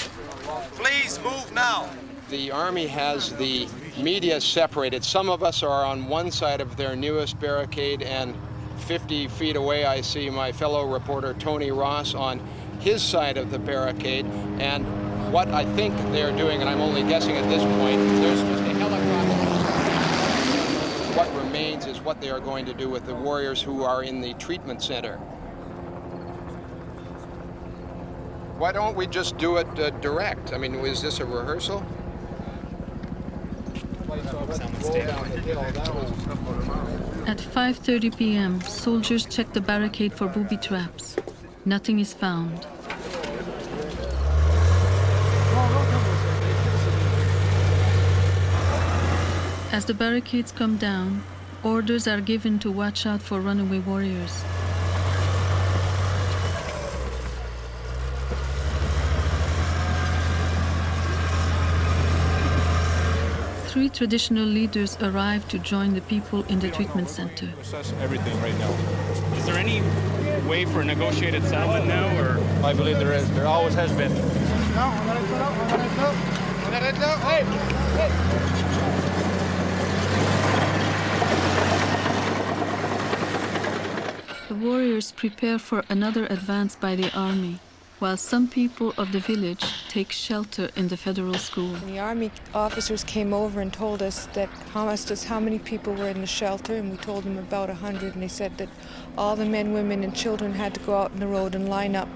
Please move now. The Army has the media separated. Some of us are on one side of their newest barricade, and 50 feet away I see my fellow reporter Tony Ross on his side of the barricade. And what I think they're doing, and I'm only guessing at this point, there's just a helicopter. What remains is what they are going to do with the warriors who are in the treatment center. Why don't we just do it direct? I mean, is this a rehearsal? At 5:30 p.m., soldiers check the barricade for booby traps. Nothing is found. As the barricades come down, orders are given to watch out for runaway warriors. Three traditional leaders arrive to join the people in the treatment center. Assess everything right now. Is there any way for a negotiated settlement now, or? I believe there is. There always has been. The warriors prepare for another advance by the army, while some people of the village take shelter in the federal school. And the army officers came over and told us that asked us how many people were in the shelter, and we told them about 100, and they said that all the men, women, and children had to go out in the road and line up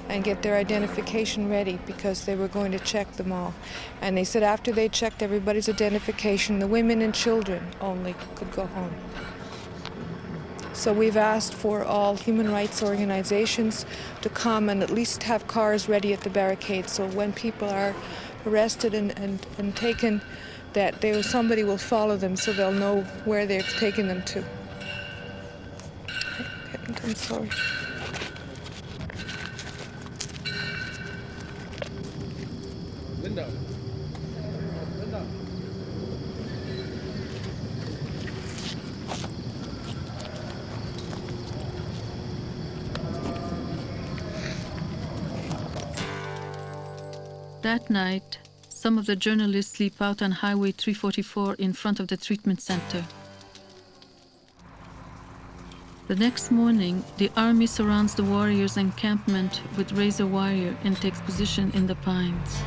and get their identification ready because they were going to check them all. And they said after they checked everybody's identification, the women and children only could go home. So we've asked for all human rights organizations to come and at least have cars ready at the barricade, so when people are arrested and taken, that somebody will follow them so they'll know where they've taken them to. I'm sorry. Linda. That night, some of the journalists sleep out on Highway 344 in front of the treatment center. The next morning, the army surrounds the warriors' encampment with razor wire and takes position in the pines.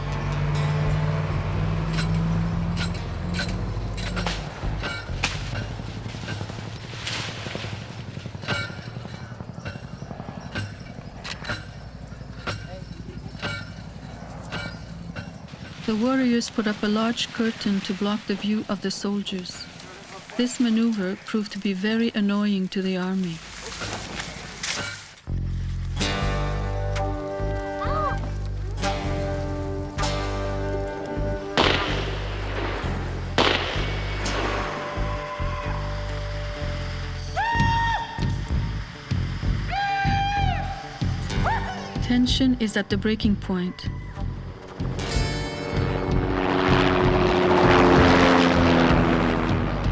The warriors put up a large curtain to block the view of the soldiers. This maneuver proved to be very annoying to the army. tension is at the breaking point.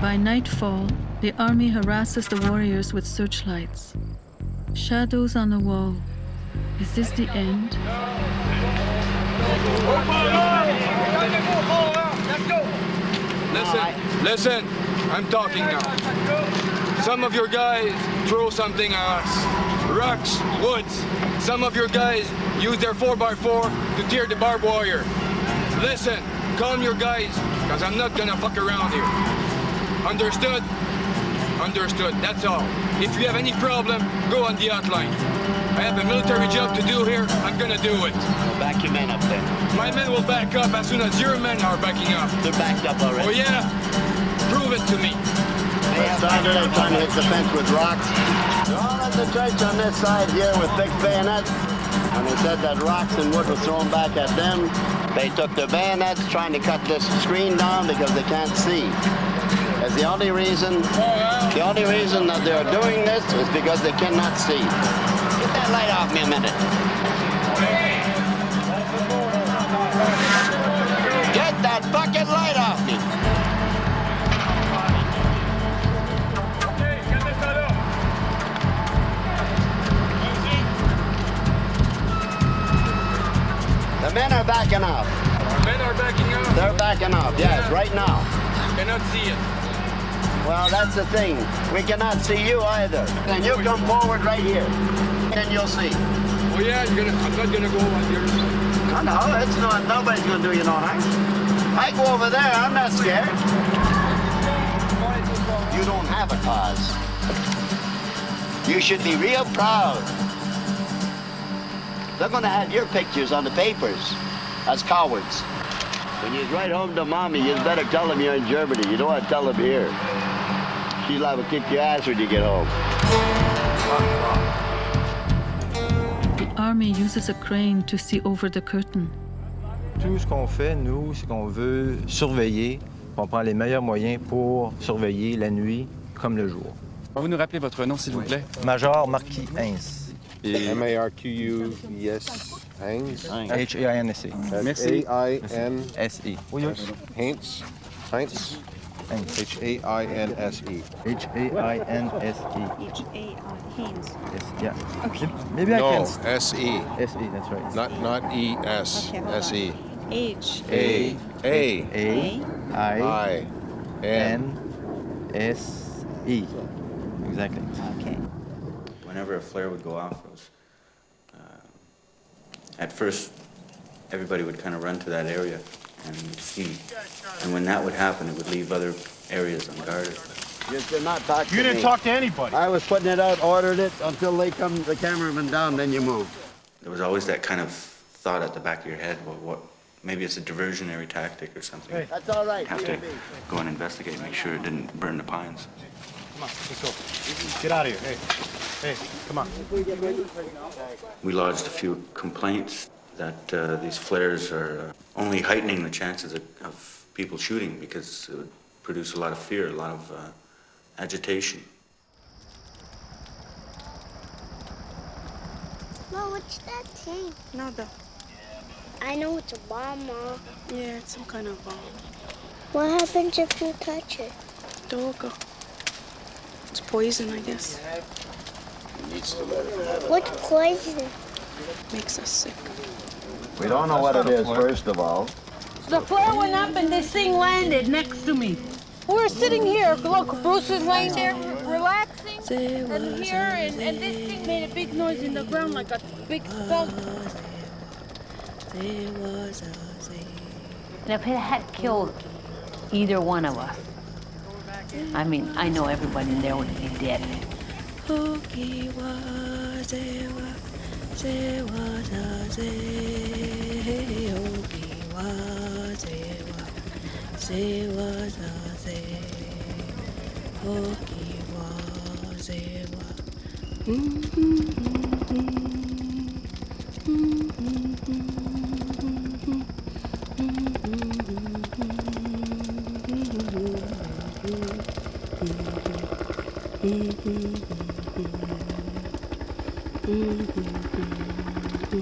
By nightfall, the army harasses the warriors with searchlights. Shadows on the wall. Is this the end? Listen, I'm talking now. Some of your guys throw something at us. Rocks, woods. Some of your guys use their 4x4 to tear the barbed wire. Listen, calm your guys, because I'm not gonna fuck around here. Understood? Understood, that's all. If you have any problem, go on the outline. I have a military job to do here, I'm gonna do it. Well, back your men up then. My men will back up as soon as your men are backing up. They're backed up already. Oh yeah? Prove it to me. They started out trying to hit the fence with rocks. They're all at the church on this side here with big bayonets. And they said that rocks and wood was thrown back at them. They took their bayonets trying to cut this screen down because they can't see. That's the only reason that they're doing this is because they cannot see. Get that light off me a minute. Get that fucking light off me. The men are backing up. Our men are backing up? They're backing up, yes, right now. You cannot see it. Well, that's the thing. We cannot see you either. And you come forward right here, and you'll see. Oh yeah, I'm not gonna go on your side. No, it's not. Nobody's gonna do you no harm. I go over there. I'm not scared. You don't have a cause. You should be real proud. They're gonna have your pictures on the papers as cowards. When you write home to mommy, you better tell them you're in Germany. You don't want to tell them here. She'll have to kick your ass when you get home. The army uses a crane to see over the curtain. Tout ce qu'on fait, nous, c'est qu'on veut surveiller. On prend les meilleurs moyens pour surveiller la nuit comme le jour. Vous nous rappelez votre nom, s'il vous plaît? Major Marquis Heinz. M-A-R-Q-U-E-S, Heinz. H-A-I-N-S-E. Merci. A-I-N-S-E. Oui, oui. Heinz. Heinz. H-A-I-N-S-E. H-A-I-N-S-E. Haynes. Yes, yeah. Okay. Maybe I No, can... S-E. S-E, that's right. Not E-S. Okay, hold on. S-E. A-I-N-S-E. Exactly. Okay. Whenever a flare would go off, it was, at first, everybody would kind of run to that area and see. And when that would happen, it would leave other areas unguarded. You did not talk to me. You didn't talk to anybody. I was putting it out, ordered it, until they come, the cameraman down, then you moved. There was always that kind of thought at the back of your head, well, what, maybe it's a diversionary tactic or something. Hey. That's all right. You have to go and investigate, make sure it didn't burn the pines. Come on, let's go. Get out of here. Hey, come on. We lodged a few complaints that these flares are only heightening the chances of people shooting because it would produce a lot of fear, a lot of agitation. Mom, what's that thing? Nada. I know it's a bomb, Mom. Yeah, it's some kind of bomb. What happens if you touch it? Doga. It's poison, I guess. What's poison? Makes us sick. We don't know what it is, first of all. The flare went up and this thing landed next to me. We're sitting here. Look, Bruce is laying there relaxing. And here, and this thing made a big noise in the ground like a big thump. And if it had killed either one of us, I mean, I know everybody in there would be dead. Hey,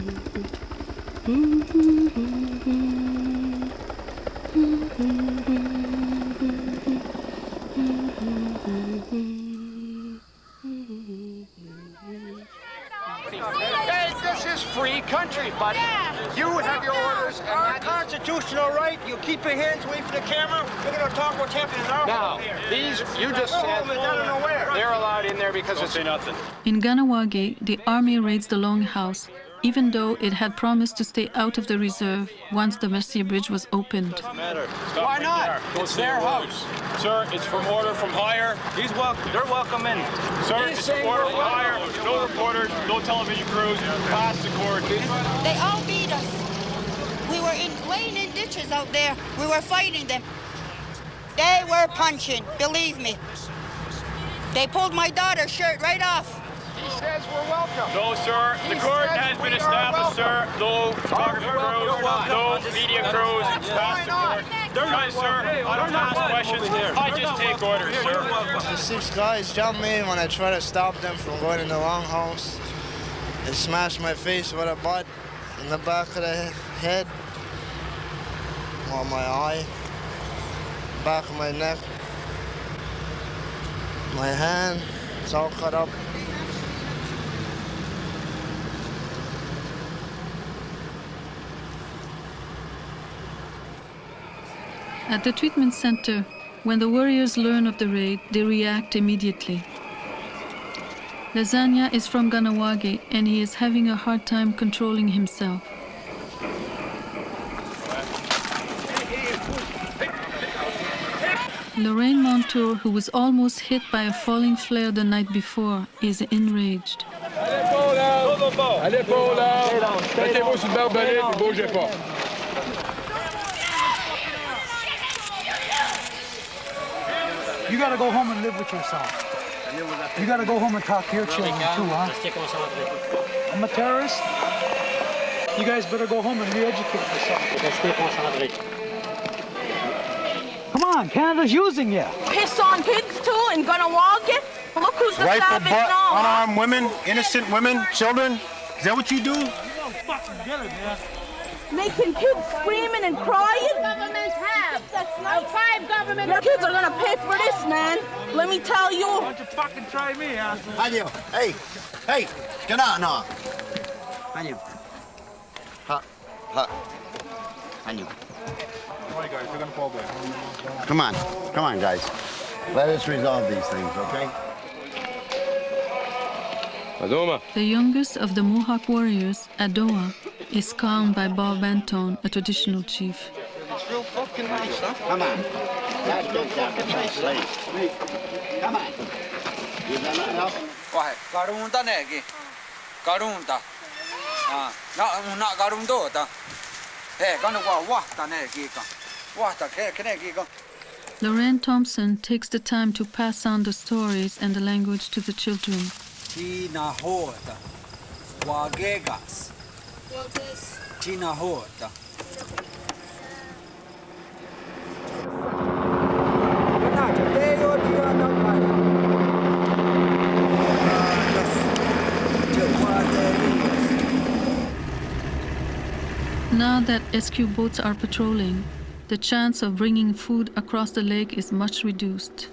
this is free country, buddy. You have your orders and our constitutional right. You keep your hands away from the camera. We're going to talk what's happening in our Now, these, you just said, they're allowed in there because it's nothing. In Ganawage, the army raids the Longhouse, even though it had promised to stay out of the reserve once the Mercier Bridge was opened. Why not? It's their house. Sir, it's from order from higher. He's welcome. They're welcome in. Sir, it's from order from higher. No reporters, no television crews. Pass the court. They all beat us. We were laying in ditches out there. We were fighting them. They were punching, believe me. They pulled my daughter's shirt right off. He says we're welcome. No, sir. The court has been established, sir. No photography crews, no media crews. Pass the court. Guys, sir, I don't ask questions. I just take orders, sir. The 6 guys jumped me when I tried to stop them from going in the Longhouse. They smashed my face with a butt in the back of the head, on my eye, back of my neck, my hand. It's all cut up. At the treatment center, when the warriors learn of the raid, they react immediately. Lasagna is from Ganawage, and he is having a hard time controlling himself. Lorraine Montour, who was almost hit by a falling flare the night before, is enraged. À l'épaule, là! Mettez-vous sur le barbelé, ne bougez pas. You gotta go home and live with yourself. You gotta go home and talk to your children too, huh? I'm a terrorist. You guys better go home and re-educate yourself. Come on, Canada's using you. Piss on pigs too and gonna walk it? Look who's the Rifle savage butt, now. unarmed women, innocent women, children. Is that what you do? Making kids screaming and crying? Government have. That's not 5 government. Your kids are gonna pay for this, man. Let me tell you. Why don't you fucking try me, asshole? Daniel, hey, get out now. Daniel. Daniel. Come on, guys. Let us resolve these things, okay? The youngest of the Mohawk warriors, Adoa, is calmed by Bob Anton, a traditional chief. It's real fucking nice, huh? Come on. That's good fucking nice. Come on. You done nothing else? Why? Garunda negi. Garunda. Not garundota. Hey, gonna wahta negi. Wahta negi. Lorraine Thompson takes the time to pass on the stories and the language to the children. Tina horta. Wagegas. Tina horta. Now that SQ boats are patrolling, the chance of bringing food across the lake is much reduced.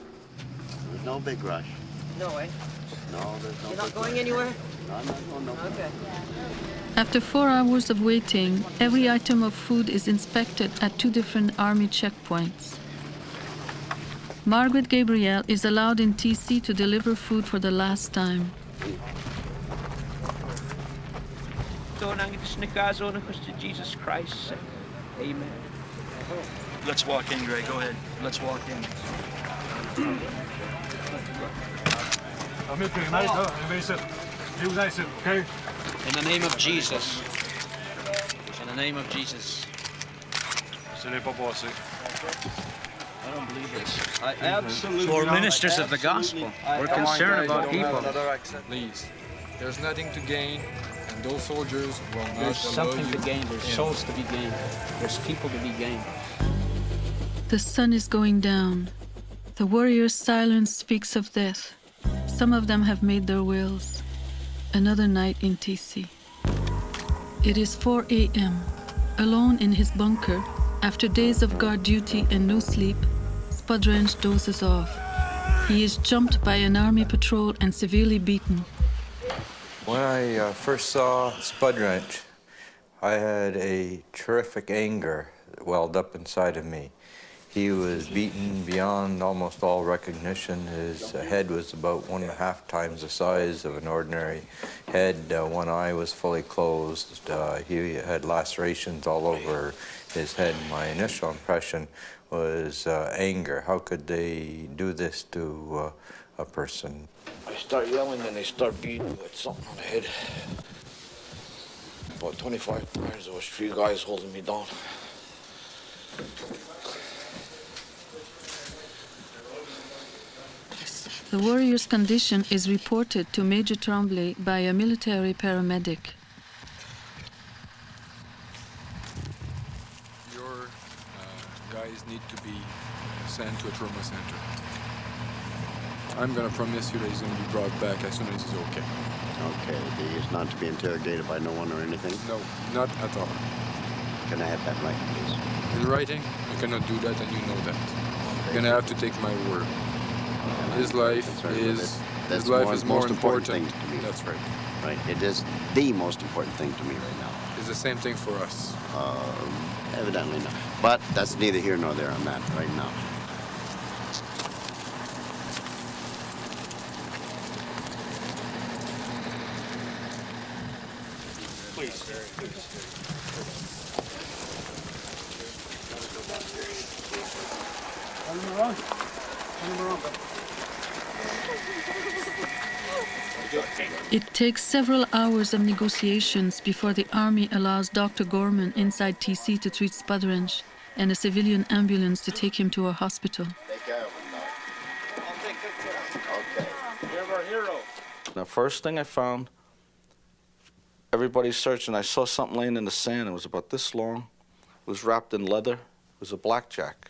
There's no big rush. No way. No, there's no. You're not going anywhere? No. Okay. After 4 hours of waiting, every item of food is inspected at 2 different army checkpoints. Margaret Gabriel is allowed in TC to deliver food for the last time. Jesus Christ. Amen. Let's walk in, Greg. Go ahead. Let's walk in. In the name of Jesus. In the name of Jesus. I don't believe this. I absolutely. So we're ministers of the gospel. We're concerned about people. Please. There's nothing to gain, and those soldiers will not There's allow something you to gain. There's in. souls to be gained. There's people to be gained. The sun is going down. The warriors' silence speaks of death. Some of them have made their wills. Another night in TC. It is 4 a.m. Alone in his bunker, after days of guard duty and no sleep, Spudrange dozes off. He is jumped by an army patrol and severely beaten. When I first saw Spudrange, I had a terrific anger that welled up inside of me. He was beaten beyond almost all recognition. His head was about 1.5 times the size of an ordinary head. One eye was fully closed. He had lacerations all over his head. My initial impression was anger. How could they do this to a person? I start yelling and they start beating me with something on the head. About 25 times, there was 3 guys holding me down. The warrior's condition is reported to Major Tremblay by a military paramedic. Your guys need to be sent to a trauma center. I'm going to promise you that he's going to be brought back as soon as he's okay. Okay, he is not to be interrogated by no one or anything? No, not at all. Can I have that right, please? In writing, I cannot do that, and you know that. You're going to have to take my word. His life is more important thing to me. That's right. Right. It is the most important thing to me right now. It's the same thing for us. Evidently not. But that's neither here nor there on that right now. Please. It takes several hours of negotiations before the army allows Dr. Gorman inside TC to treat Spudrange and a civilian ambulance to take him to a hospital. The first thing I found, everybody searching, I saw something laying in the sand. It was about this long. It was wrapped in leather. It was a blackjack.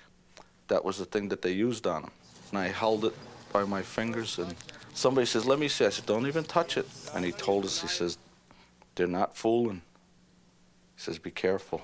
That was the thing that they used on him. And I held it by my fingers, and somebody says, let me see. I said, don't even touch it. And he told us, he says, they're not fooling. He says, be careful.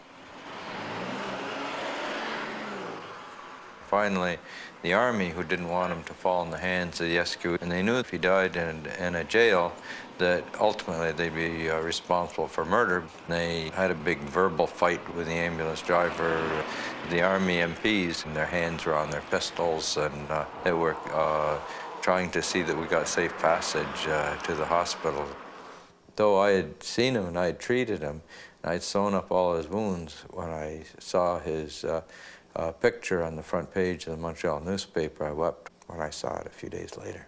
Finally, the army, who didn't want him to fall in the hands of the SQ, and they knew if he died in a jail, that ultimately they'd be responsible for murder. They had a big verbal fight with the ambulance driver. The army MPs, and their hands were on their pistols, and they were trying to see that we got safe passage to the hospital. Though I had seen him and I had treated him, and I'd sewn up all his wounds, when I saw his picture on the front page of the Montreal newspaper, I wept when I saw it a few days later.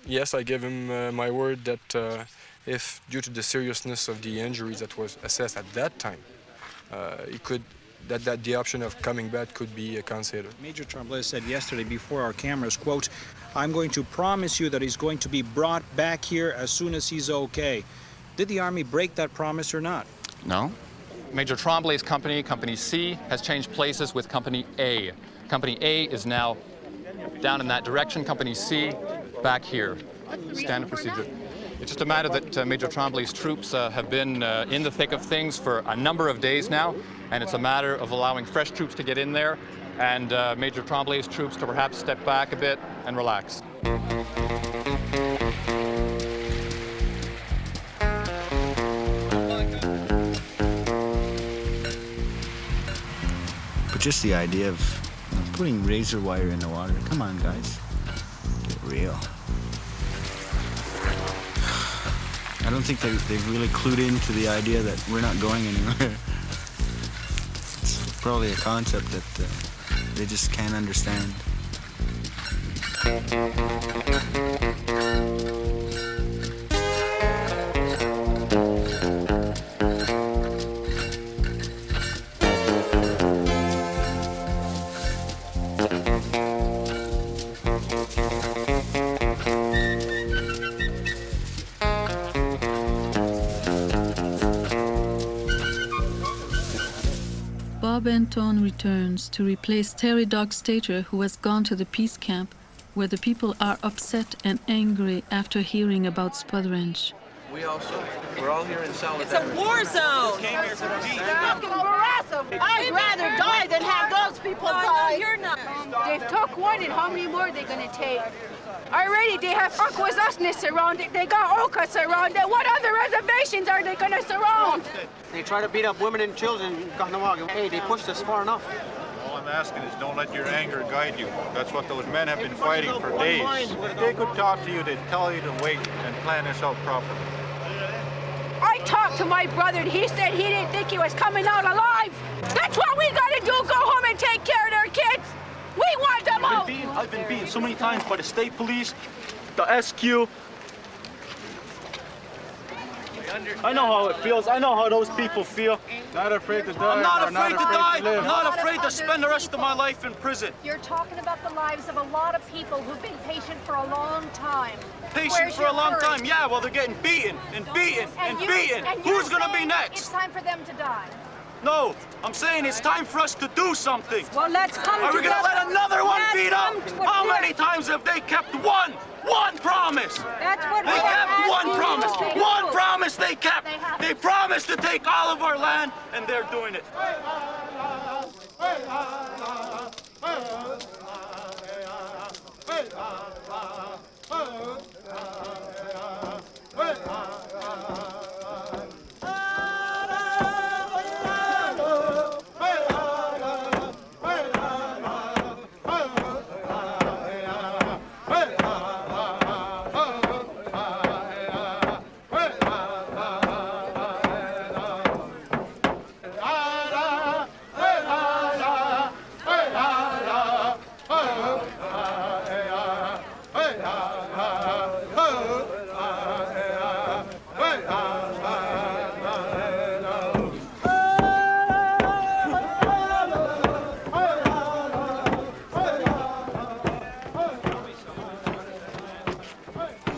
Yes, I gave him my word that if, due to the seriousness of the injuries that was assessed at that time, that the option of coming back could be considered. Major Tremblay said yesterday before our cameras, quote, I'm going to promise you that he's going to be brought back here as soon as he's okay. Did the Army break that promise or not? No. Major Tremblay's company, Company C, has changed places with Company A. Company A is now down in that direction, Company C back here. Standard procedure. It's just a matter that Major Tremblay's troops have been in the thick of things for a number of days now, and it's a matter of allowing fresh troops to get in there and Major Tremblay's troops to perhaps step back a bit and relax. But just the idea of putting razor wire in the water, come on guys, get real. I don't think they've really clued into the idea that we're not going anywhere. It's probably a concept that they just can't understand. Bob Anton returns to replace Terry Dog Stater, who has gone to the peace camp, where the people are upset and angry after hearing about Spudrange. We're all here in solidarity. It's a war zone. I'd rather die than have those people die. No, you're not. They've took one, and how many more are they going to take? Already they have Akwesasne surrounded. They got Oka surrounded. What other reservations are they going to surround? They try to beat up women and children in Kanehsatake. Hey, they pushed us far enough. All I'm asking is don't let your anger guide you. That's what those men have been fighting for days. If they could talk to you, they'd tell you to wait and plan this out properly. I talked to my brother, and he said he didn't think he was coming out alive. That's what we got to do, go home and take care of their kids. We want them out. I've been beaten so many times by the state police, the SQ. I know how it feels. I know how those people feel. Not afraid to die. I'm not afraid to die. To live. I'm not afraid to spend the rest of my life in prison. You're talking about the lives of a lot of people who've been patient for a long time. Patient for a long time. Yeah, well, they're getting beaten and beaten and beaten. Who's going to be next? It's time for them to die. No, I'm saying it's time for us to do something. Well, let's come Are we going to let another one beat up? How many times? times have they kept one promise? That's what They kept one promise. One promise they kept. They promised to take all of our land, and they're doing it.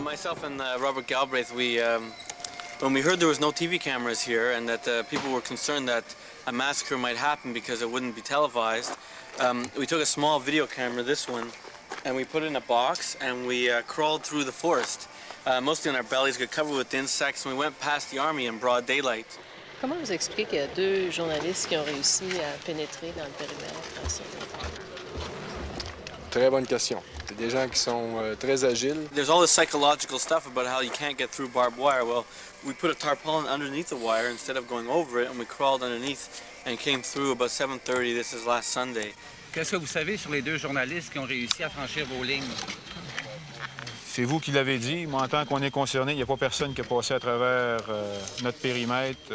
Myself and Robert Galbraith, when we heard there was no TV cameras here and that people were concerned that a massacre might happen because it wouldn't be televised, we took a small video camera, this one, and we put it in a box and we crawled through the forest, mostly on our bellies, got covered with insects, and we went past the army in broad daylight. Comment vous expliquez qu'il y a deux journalistes qui ont réussi à pénétrer dans le périmètre? Très bonne question. C'est des gens qui sont très agiles. There's all this psychological stuff about how you can't get through barbed wire. Well, we put a tarpaulin underneath the wire instead of going over it, and we crawled underneath and came through about 7:30. This is last Sunday. Qu'est-ce que vous savez sur les deux journalistes qui ont réussi à franchir vos lignes? C'est vous qui l'avez dit. Moi, en tant qu'on est concerné, il n'y a pas personne qui a passé à travers notre périmètre.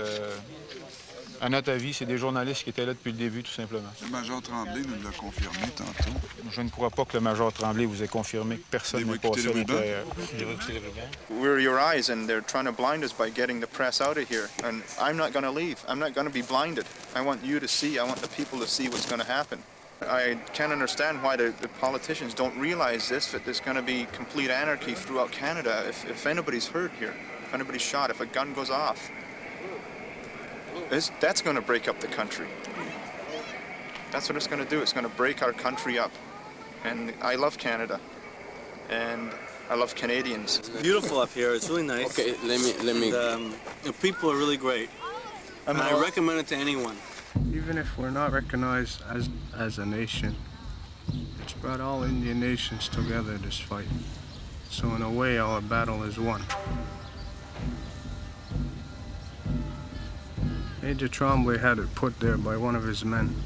À notre avis, c'est des journalistes qui étaient là depuis le début, tout simplement. Le major Tremblay nous l'a confirmé tantôt. Je ne crois pas que le major Tremblay vous ait confirmé que personne n'est passé à l'intérieur. We're your eyes, and they're trying to blind us by getting the press out of here. And I'm not going to leave. I'm not going to be blinded. I want you to see. I want the people to see what's going to happen. I can't understand why the politicians don't realize this, that there's going to be complete anarchy throughout Canada if anybody's hurt here, if anybody's shot, if a gun goes off. That's going to break up the country. That's what it's going to do. It's going to break our country up. And I love Canada. And I love Canadians. It's beautiful up here. It's really nice. Okay, let me. And, the people are really great. And I recommend it to anyone. Even if we're not recognized as a nation, it's brought all Indian nations together, this fight. So in a way, our battle is won. Major Tremblay had it put there by one of his men.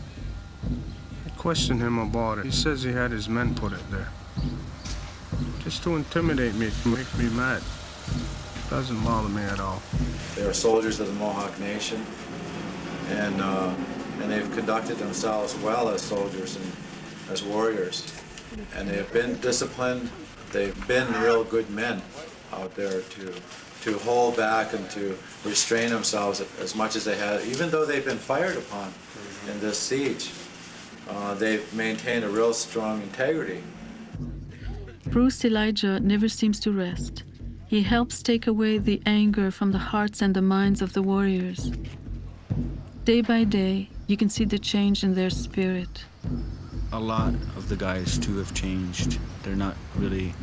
I questioned him about it. He says he had his men put it there. Just to intimidate me, to make me mad. Doesn't bother me at all. They are soldiers of the Mohawk Nation, and they've conducted themselves well as soldiers and as warriors. And they've been disciplined. They've been real good men out there to hold back and to restrain themselves as much as they had. Even though they've been fired upon in this siege, they've maintained a real strong integrity. Bruce Elijah never seems to rest. He helps take away the anger from the hearts and the minds of the warriors. Day by day, you can see the change in their spirit. A lot of the guys, too, have changed. They're not really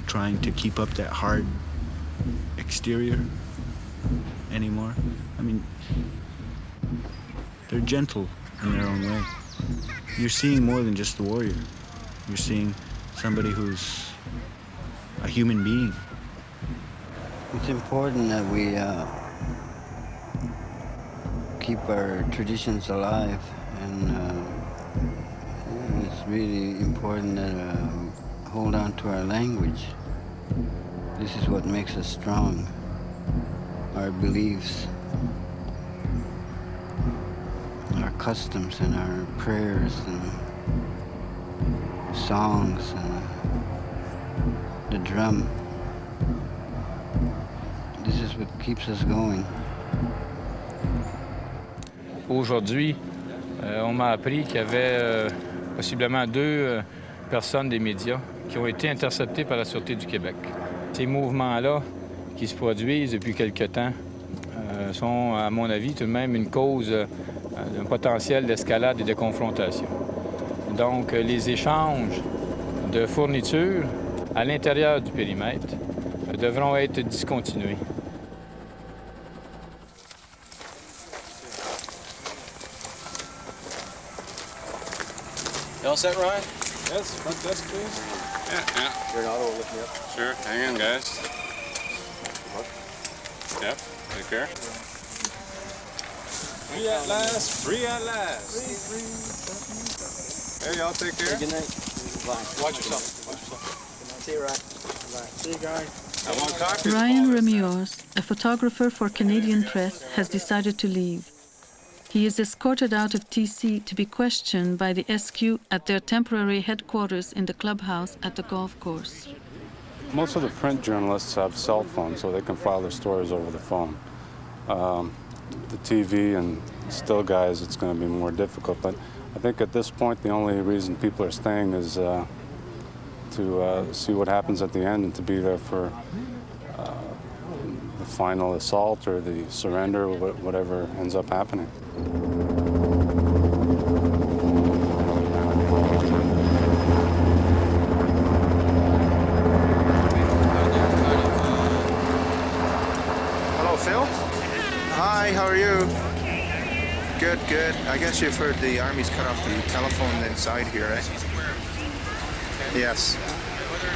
trying to keep up that hard exterior anymore. I mean, they're gentle in their own way. You're seeing more than just the warrior. You're seeing somebody who's a human being. It's important that we keep our traditions alive, and it's really important that we hold on to our language. This is what makes us strong, our beliefs, our customs and our prayers and songs and the drum. This is what keeps us going. Aujourd'hui, on m'a appris qu'il y avait possiblement 2 personnes des médias qui ont été interceptées par la Sûreté du Québec. Ces mouvements-là qui se produisent depuis quelque temps sont, à mon avis, tout de même une cause d'un potentiel d'escalade et de confrontation. Donc, les échanges de fournitures à l'intérieur du périmètre devront être discontinués. You all set, Ryan? Yes, front desk, please. Yeah. You're an auto, lift me up. Sure, hang on, guys. Yep, take care. Free at last, free at last. Hey, y'all take care. Hey, good night. Bye. Watch yourself. Watch yourself. See you, Ryan. Bye. See you, guys. I want coffee. Ryan Remiors, a photographer for Canadian Press, has decided to leave. He is escorted out of TC to be questioned by the SQ at their temporary headquarters in the clubhouse at the golf course. Most of the print journalists have cell phones, so they can file their stories over the phone. The TV and still guys, it's going to be more difficult. But I think at this point, the only reason people are staying is to see what happens at the end and to be there for the final assault or the surrender, or whatever ends up happening. Hello, Phil. Hi, how are you? Good, good. I guess you've heard the Army's cut off the telephone inside here, eh? Yes.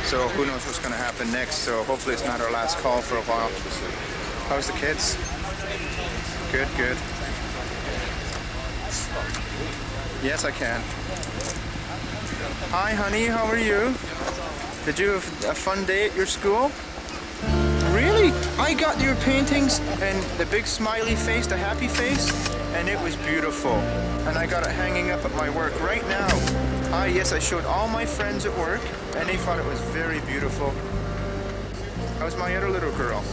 So who knows what's going to happen next, so hopefully it's not our last call for a while. How's the kids? Good, good. Yes, I can. Hi, honey, how are you? Did you have a fun day at your school? Really? I got your paintings and the big smiley face, the happy face, and it was beautiful. And I got it hanging up at my work right now. Ah, yes, I showed all my friends at work, and they thought it was very beautiful. How's my other little girl?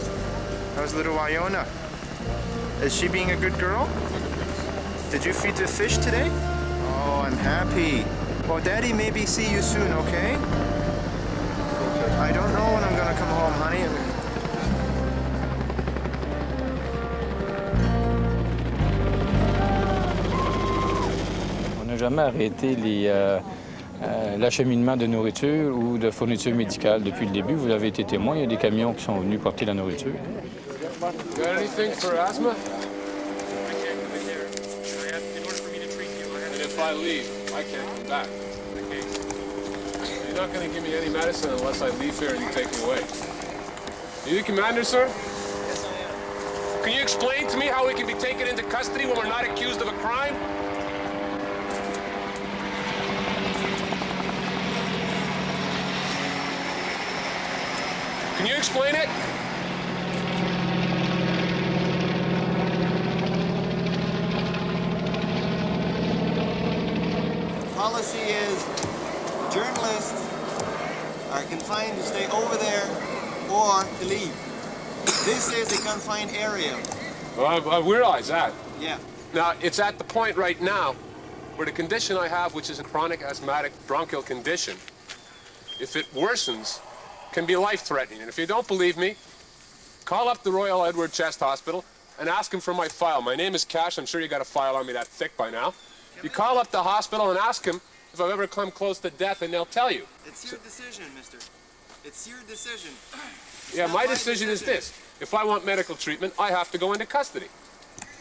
How's little Iona? Is she being a good girl? Did you feed the fish today? Oh, I'm happy. Well, Daddy, maybe see you soon, okay? I don't know when I'm gonna come home, honey. On n'a jamais arrêté l'acheminement de nourriture ou de fourniture médicale depuis le début. Vous avez été témoin, il y a des camions qui sont venus porter la nourriture. Got anything for asthma? And if I leave, I can't come back. You're not going to give me any medicine unless I leave here and you take me away. Are you the commander, sir? Yes, I am. Can you explain to me how we can be taken into custody when we're not accused of a crime? Can you explain it? Policy is journalists are confined to stay over there or to leave. This is a confined area. Well, I realize that. Yeah. Now, it's at the point right now where the condition I have, which is a chronic asthmatic bronchial condition, if it worsens, can be life-threatening. And if you don't believe me, call up the Royal Edward Chest Hospital and ask them for my file. My name is Cash. I'm sure you got a file on me that thick by now. You call up the hospital and ask them if I've ever come close to death, and they'll tell you. It's your decision, mister. It's your decision. Yeah, my decision is this. If I want medical treatment, I have to go into custody.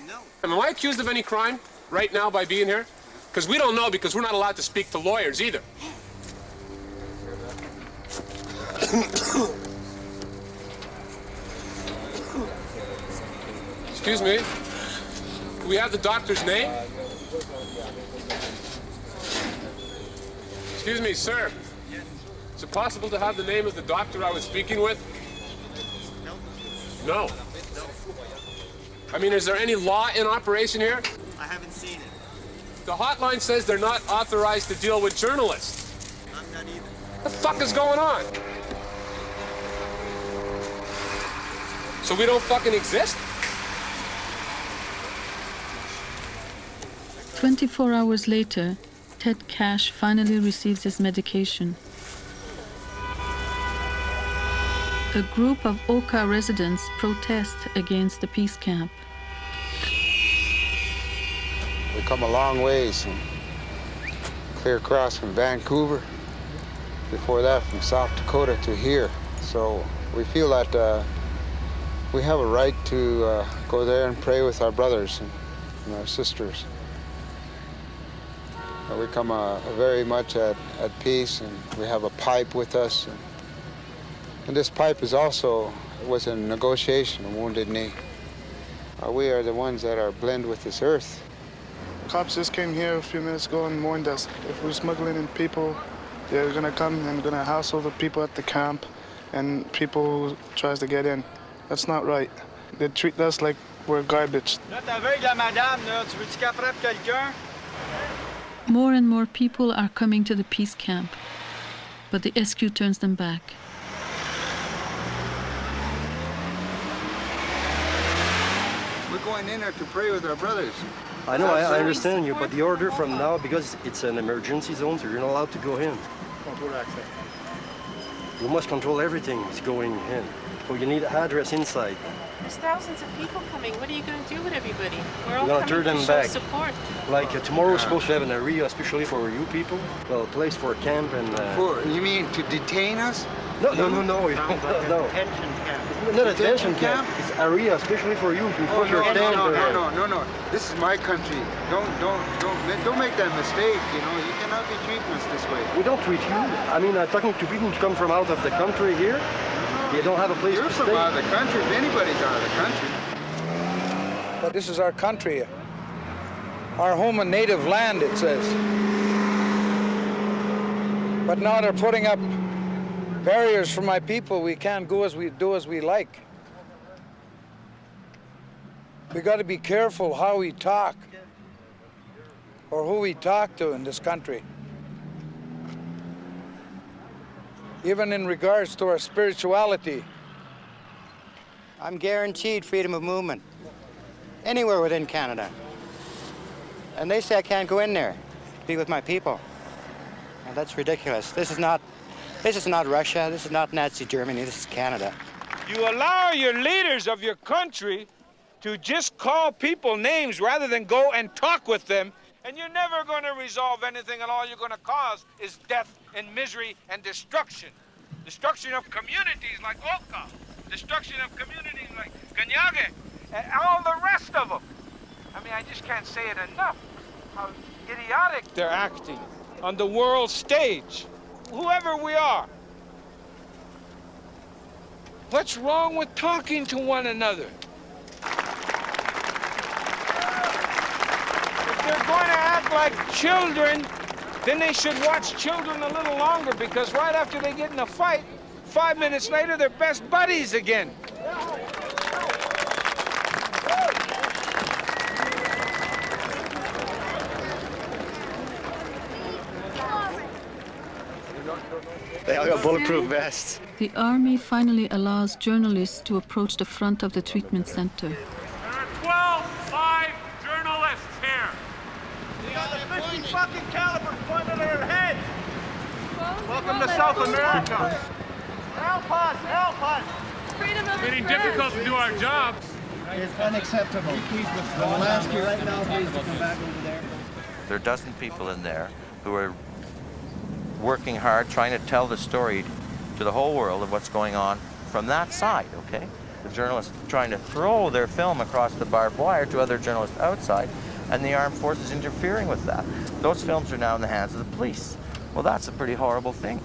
No. Am I accused of any crime right now by being here? Because we don't know, because we're not allowed to speak to lawyers either. Excuse me. Do we have the doctor's name? Excuse me, sir. Is it possible to have the name of the doctor I was speaking with? No. I mean, is there any law in operation here? I haven't seen it. The hotline says they're not authorized to deal with journalists. I'm not either. What the fuck is going on? So we don't fucking exist? 24 hours later, Ted Cash finally receives his medication. A group of Oka residents protest against the peace camp. We come a long ways, clear across from Vancouver. Before that, from South Dakota to here. So we feel that we have a right to go there and pray with our brothers and our sisters. We come very much at peace, and we have a pipe with us. And this pipe was a negotiation, a wounded knee. We are the ones that are blended with this earth. Cops just came here a few minutes ago and warned us if we're smuggling in people, they're gonna come and gonna hassle the people at the camp and people who tries to get in. That's not right. They treat us like we're garbage. More and more people are coming to the peace camp, but the SQ turns them back. We're going in there to pray with our brothers. I know, I understand you, but the order from now, because it's an emergency zone, so you're not allowed to go in. Control access. You must control everything that's going in. So you need an address inside. There's thousands of people coming. What are you going to do with everybody? We're all We're gonna coming turn to them show back. support. Like tomorrow we're supposed to have an area especially for you people. Well, a place for a camp and... You mean to detain us? No. No. Detention camp. Not a detention camp. It's area especially for you to put your tent there. No. This is my country. Don't make that mistake. You know, you cannot be treating us this way. We don't treat you. I mean, I'm talking to people who come from out of the country here. They don't have a place You're to from stay. out of the country. If anybody's out of the country. But this is our country. Our home and native land, it says. But now they're putting up barriers for my people. We can't do as we like. We got to be careful how we talk or who we talk to in this country. Even in regards to our spirituality. I'm guaranteed freedom of movement anywhere within Canada. And they say I can't go in there, be with my people. And that's ridiculous. This is not Russia, this is not Nazi Germany, this is Canada. You allow your leaders of your country to just call people names rather than go and talk with them, and you're never going to resolve anything, and all you're going to cause is death and misery and destruction. Destruction of communities like Oka, destruction of communities like Kanehsatake, and all the rest of them. I mean, I just can't say it enough, how idiotic they're acting on the world stage, whoever we are. What's wrong with talking to one another? If they're going to act like children, then they should watch children a little longer, because right after they get in a fight, 5 minutes later, they're best buddies again. They all got bulletproof vests. The army finally allows journalists to approach the front of the treatment center. There are 12 live journalists here. They got the 50 fucking caliber pointed at their heads. Welcome to South America. Help us, help us. It's getting difficult to do our jobs. It's unacceptable. We'll ask you right now, please, to come back over there. There are a dozen people in there who are working hard, trying to tell the story to the whole world of what's going on from that side, okay? The journalists trying to throw their film across the barbed wire to other journalists outside, and the armed forces interfering with that. Those films are now in the hands of the police. Well, that's a pretty horrible thing.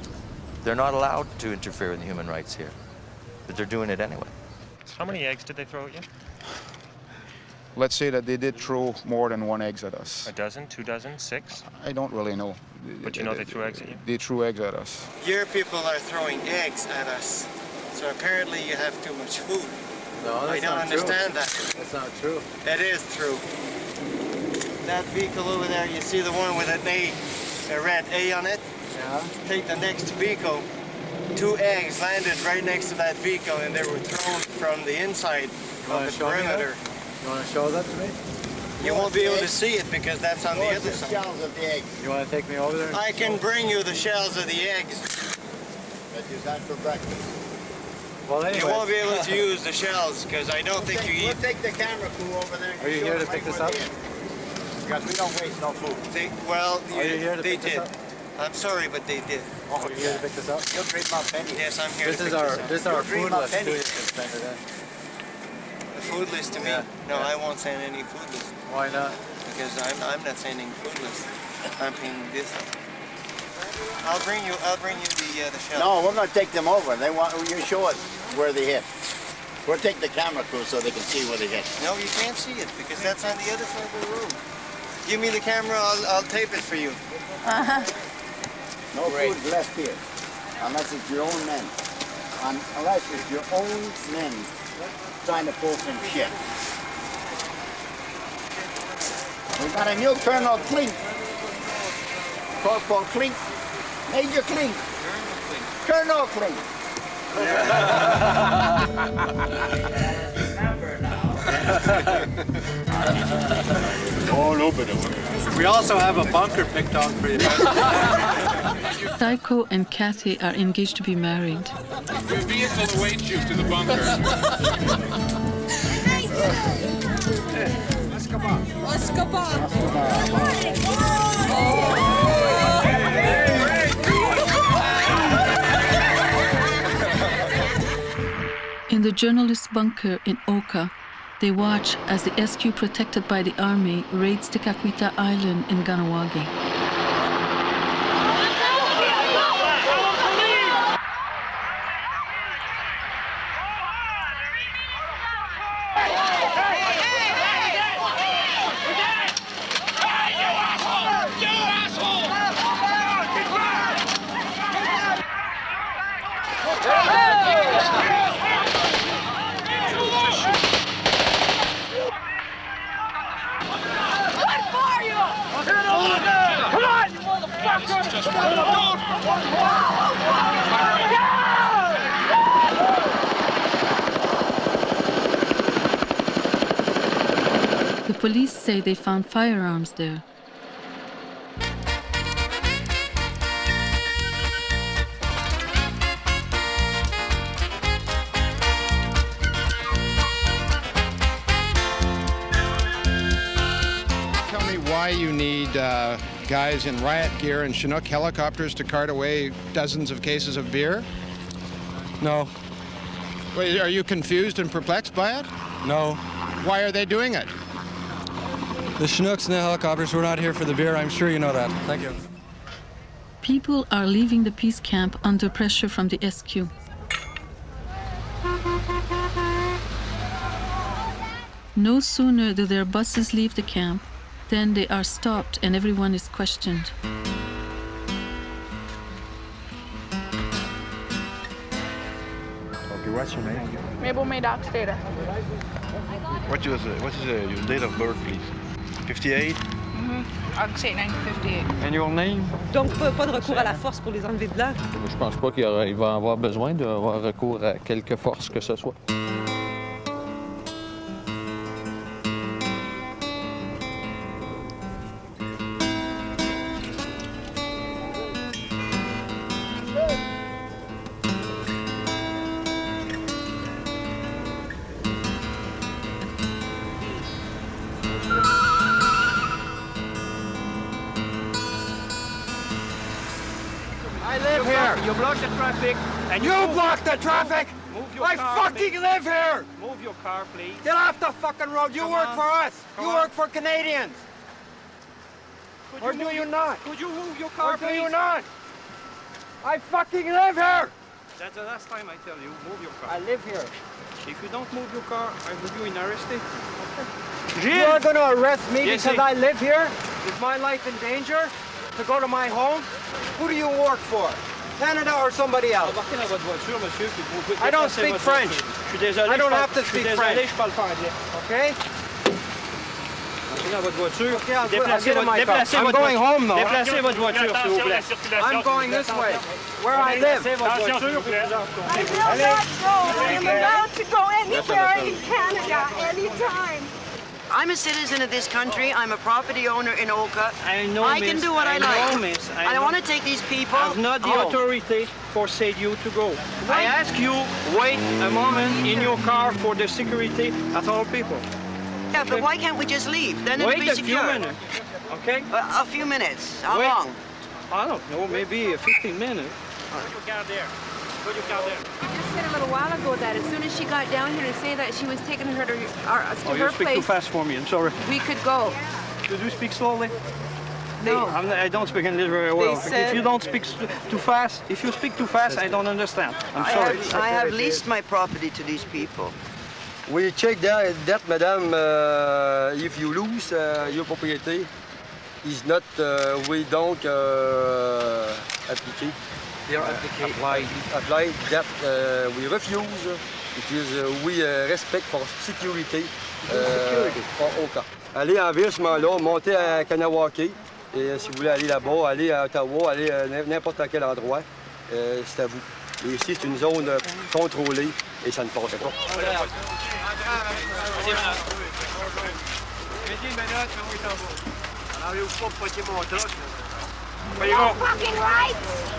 They're not allowed to interfere in the human rights here, but they're doing it anyway. How many eggs did they throw at you? Let's say that they did throw more than one egg at us. A dozen, 2 dozen, 6? I don't really know. But you know they threw eggs at you? They threw eggs at us. Your people are throwing eggs at us, so apparently you have too much food. No, that's I don't not understand true. that. That's not true. It is true. That vehicle over there, you see the one with an A, a red A on it? Yeah. Take the next vehicle. 2 eggs landed right next to that vehicle, and they were thrown from the inside of the perimeter. You want to show that to me? You won't be able to see it because that's on the other side. Shells of the eggs. You want to take me over there? I can bring you the shells of the eggs. That you got for breakfast. Well, anyway. You won't be able to use the shells because I don't think you eat. We'll take the camera crew over there. Are you here to pick this up? Because we don't waste no food. Are you here to they pick this did. up? I'm sorry, but they did. Oh, you're here to pick this up? You'll dream up penny. Yes, I'm here to pick This is our food list. penny. The food list to me? Yeah. No, I won't send any food list. Why not? Because I'm not sending food list. I'm paying this. I'll bring you the shell. No, we're going to take them over. They want you show us where they hit. We'll take the camera crew so they can see where they hit. No, you can't see it because that's on the other side of the road. Give me the camera, I'll tape it for you. No food left here, unless it's your own men. Unless it's your own men trying to pull some shit. We got a new Colonel Klink. Corporal Klink. Major Klink. Colonel Klink. All over the world. We also have a bunker picked out for you. Psycho and Kathy are engaged to be married. Your vehicle awaits you to the bunker. In the journalist's bunker in Oka, they watch as the SQ protected by the army raids Tekakwitha Island in Ganawagi. The police say they found firearms there. Tell me why you need guys in riot gear and Chinook helicopters to cart away dozens of cases of beer? No. Wait, are you confused and perplexed by it? No. Why are they doing it? The Chinooks and the helicopters were not here for the beer. I'm sure you know that. Thank you. People are leaving the peace camp under pressure from the SQ. No sooner do their buses leave the camp than they are stopped and everyone is questioned. Okay, what's your name? Mabel Maddox Data. What is your date of birth, please? 58? August 8, 1958. And your name? Donc, pas de recours à la force pour les enlever de là? Je pense pas qu'il va avoir besoin d'avoir recours à quelque force que ce soit. I live live here. You block the traffic. And You block the traffic. Move your I car, fucking please. live here. Move your car, please. Get off the fucking road. You Come work on. for us. Come You on. work for Canadians. Or do you not? Could you move your car, Or do please? you not? I fucking live here. That's the last time I tell you, move your car. I live here. If you don't move your car, I will you in arrested. You are going to arrest me Yes, because sir. I live here? Is my life in danger? To go to my home? Who do you work for? Canada or somebody else? Embarquez dans votre voiture, monsieur, puis vous pouvez I don't déplacer speak votre French. voiture. Je suis désolé. I don't je parle- have to je suis speak désolé, French. je parle pas anglais. Okay? Entrez dans votre voiture. Okay, I'll Déplacez get in my car. déplacez I'm votre going home, though. Déplacez votre voiture, s'il vous plaît. I'm going this way. Where I live. Déplacez votre voiture, puis vous en I retournez. will not go. I am allowed to go anywhere in Canada, anytime. I'm a citizen of this country. I'm a property owner in Oka. I know, I can miss. do what I like. know, miss. I want to take these people I have not the home. authority for say you to go. I ask you, wait a moment in your car for the security at all people. Yeah, but why can't we just leave? Then it'll Wait be a few secure. minutes, okay? A few minutes. How Wait. long? I don't know, maybe 15 minutes. I just said a little while ago that as soon as she got down here to say that she was taking her to Oh, you her speak too place, fast for me, I'm sorry. we could go. Could you speak slowly? No. I don't speak English very well. said- If you don't speak too fast, if you speak too fast, I don't understand. I'm sorry. I have leased my property to these people. We check that, madam, if you lose your property, is not, we don't appliquer. They are Apply that we refuse because we respect for security for Oka. Allez en ville, ce moment-là, montez à Kanehsatake et si vous voulez aller là-bas, aller à Ottawa, aller à n'importe quel endroit, c'est à vous. Et ici, c'est une zone contrôlée et ça ne passe pas. No fucking rights!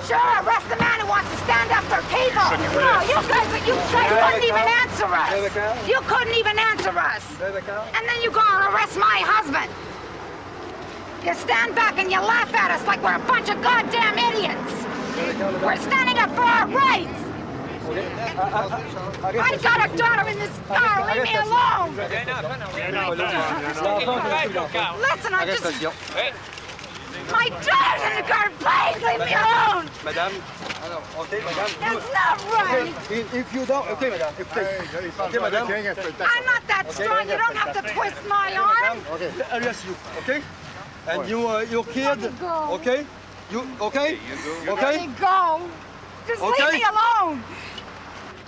Sure, arrest the man who wants to stand up for people! No, you guys couldn't even answer us! You couldn't even answer us! And then you go and arrest my husband! You stand back and you laugh at us like we're a bunch of goddamn idiots! We're standing up for our rights! I got a daughter in this car, leave me alone! Listen, I just... My daughter's in the car, please leave me alone! Madame, okay, madame. That's not right! If you don't, okay, madame. Okay, madame. I'm not that strong, you don't have to twist my arm! Okay, arrest you, okay? And your kid, okay? You, okay? Let me go! Just leave me alone!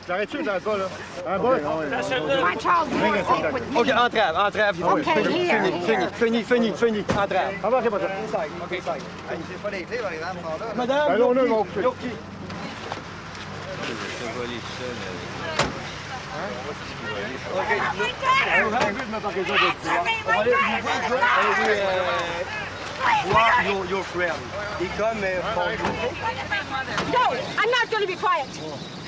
J'arrête-tu ou j'arrête pas, là? Un bas? My child's more sick with me. OK, entrave. Okay, here. Fini. Entrave. Embarquez pas ça. Inside. OK, inside. C'est pas les clés, par exemple, ça, là. Madame, your key. Your friend. He come for you. No, I'm not going to be quiet.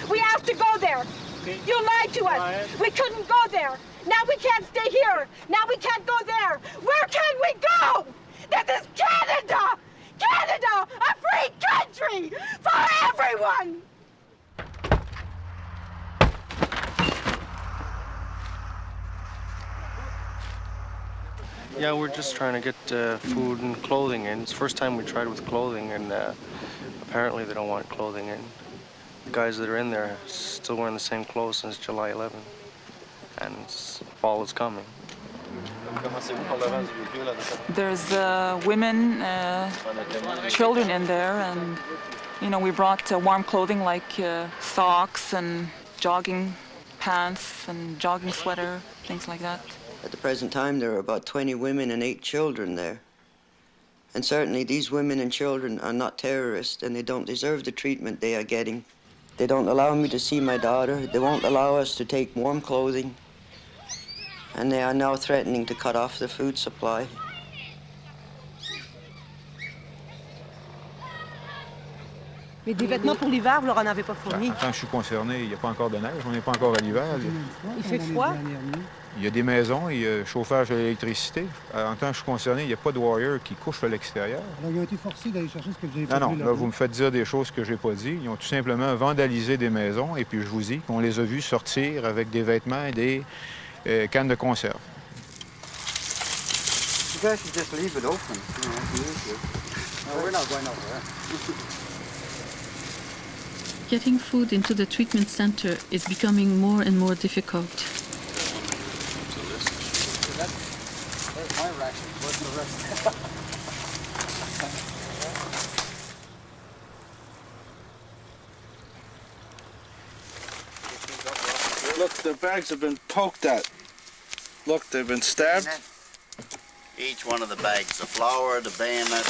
We have to go there. You lied to us. We couldn't go there. Now we can't stay here. Now we can't go there. Where can we go? This is Canada! Canada, a free country for everyone! Yeah, we're just trying to get food and clothing in. It's the first time we tried with clothing, and apparently they don't want clothing in. The guys that are in there are still wearing the same clothes since July 11, and fall is coming. There's women, children in there, and we brought warm clothing like socks and jogging pants and jogging sweater, things like that. At the present time, there are about 20 women and 8 children there. And certainly these women and children are not terrorists, and they don't deserve the treatment they are getting. They don't allow me to see my daughter. They won't allow us to take warm clothing. And they are now threatening to cut off the food supply. Mais des vêtements pour l'hiver, vous leur en avez pas fourni. Tant que je suis concerné, il n'y a pas encore de neige, on n'est pas encore à l'hiver. Il fait froid? Il y a des maisons, il y a chauffage à l'électricité. En tant que je suis concerné, il n'y a pas de warrior qui couche à l'extérieur. Alors, ils ont été forcés d'aller chercher ce que vous avez pas Non, vu, là, vous me faites dire des choses que je n'ai pas dit. Ils ont tout simplement vandalisé des maisons et puis je vous dis qu'on les a vus sortir avec des vêtements et des cannes de conserve. You guys should just leave it open. You know, if you need to. No, we're not going over there. Getting food into the treatment center is becoming more and more difficult. There's my ration. Where's the rest? Look, the bags have been poked at. Look, they've been stabbed. Each one of the bags, the flour, the bayonet,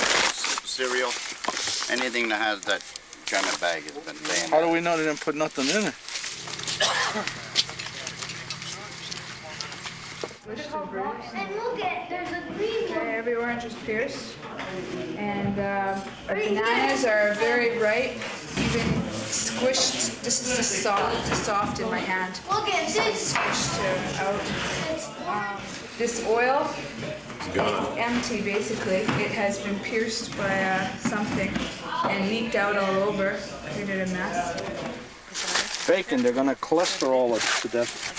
cereal, anything that has that kind of bag has been bayonet. How do we know they didn't put nothing in it? Every orange is pierced, and our bananas are very ripe, even squished. This is just soft in my hand. Look at this. Squished out. This oil is empty, basically. It has been pierced by something and leaked out all over, created a mess. Bacon, they're gonna cholesterol it to death.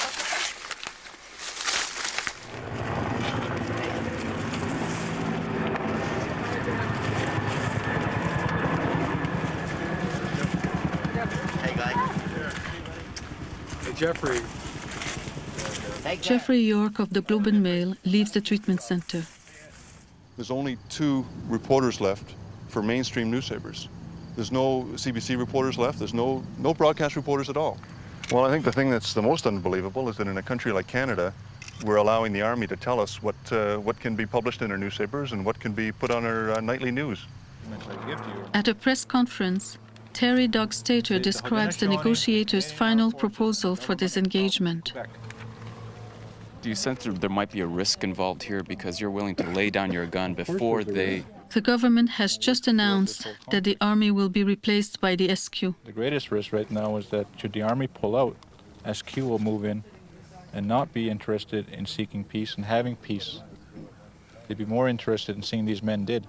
Jeffrey York of the Globe and Mail leaves the treatment center. There's only 2 reporters left for mainstream newspapers. There's no CBC reporters left. There's no broadcast reporters at all. Well, I think the thing that's the most unbelievable is that in a country like Canada, we're allowing the Army to tell us what can be published in our newspapers and what can be put on our nightly news. At a press conference, Terry Doug Stater describes the negotiators' final proposal for disengagement. Do you sense there might be a risk involved here because you're willing to lay down your gun before they... The government has just announced that the Army will be replaced by the SQ. The greatest risk right now is that should the Army pull out, SQ will move in and not be interested in seeking peace and having peace. They'd be more interested in seeing these men dead.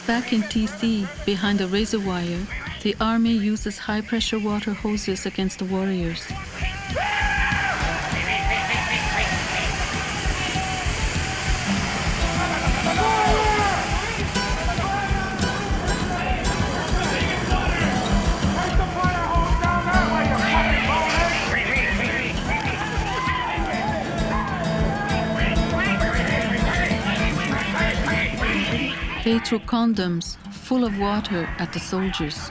Back in TC, behind the razor wire, the Army uses high-pressure water hoses against the warriors. They threw condoms full of water at the soldiers.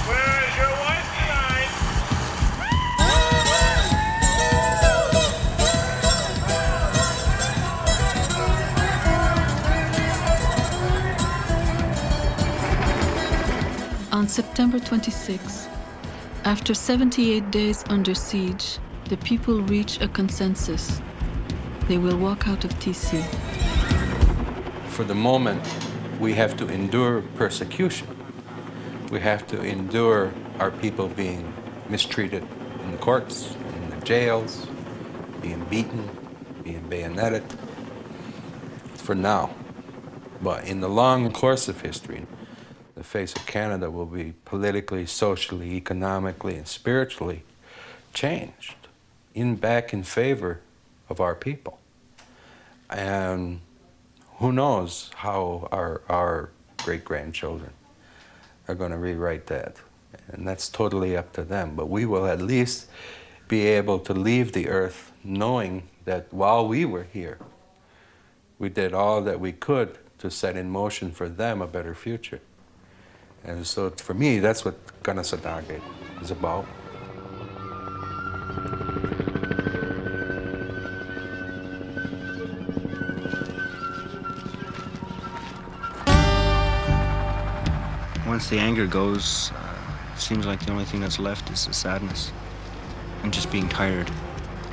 Where's your wife tonight? On September 26, after 78 days under siege, the people reach a consensus. They will walk out of TC. For the moment, we have to endure persecution. We have to endure our people being mistreated in the courts, in the jails, being beaten, being bayoneted, for now. But in the long course of history, the face of Canada will be politically, socially, economically, and spiritually changed back in favor of our people. And who knows how our great-grandchildren are going to rewrite that. And that's totally up to them. But we will at least be able to leave the earth knowing that while we were here, we did all that we could to set in motion for them a better future. And so for me, that's what Kanehsatake is about. Once the anger goes, it seems like the only thing that's left is the sadness and just being tired.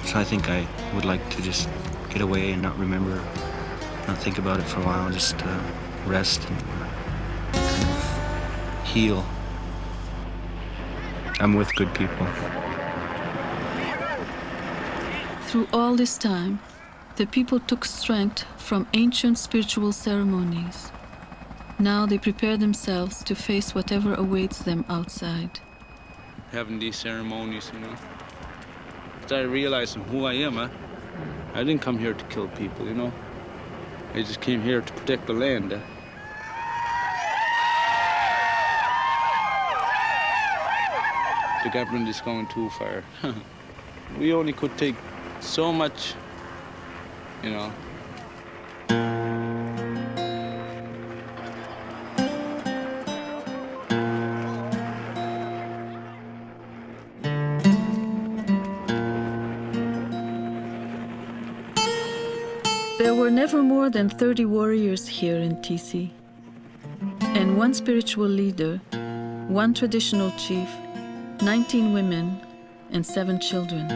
So I think I would like to just get away and not remember, not think about it for a while, just rest and kind of heal. I'm with good people. Through all this time, the people took strength from ancient spiritual ceremonies. Now they prepare themselves to face whatever awaits them outside. Having these ceremonies, you know. I realized who I am, I didn't come here to kill people, you know. I just came here to protect the land. The government is going too far. We only could take so much, you know. There were never more than 30 warriors here in TC, and one spiritual leader, one traditional chief, 19 women, and 7 children.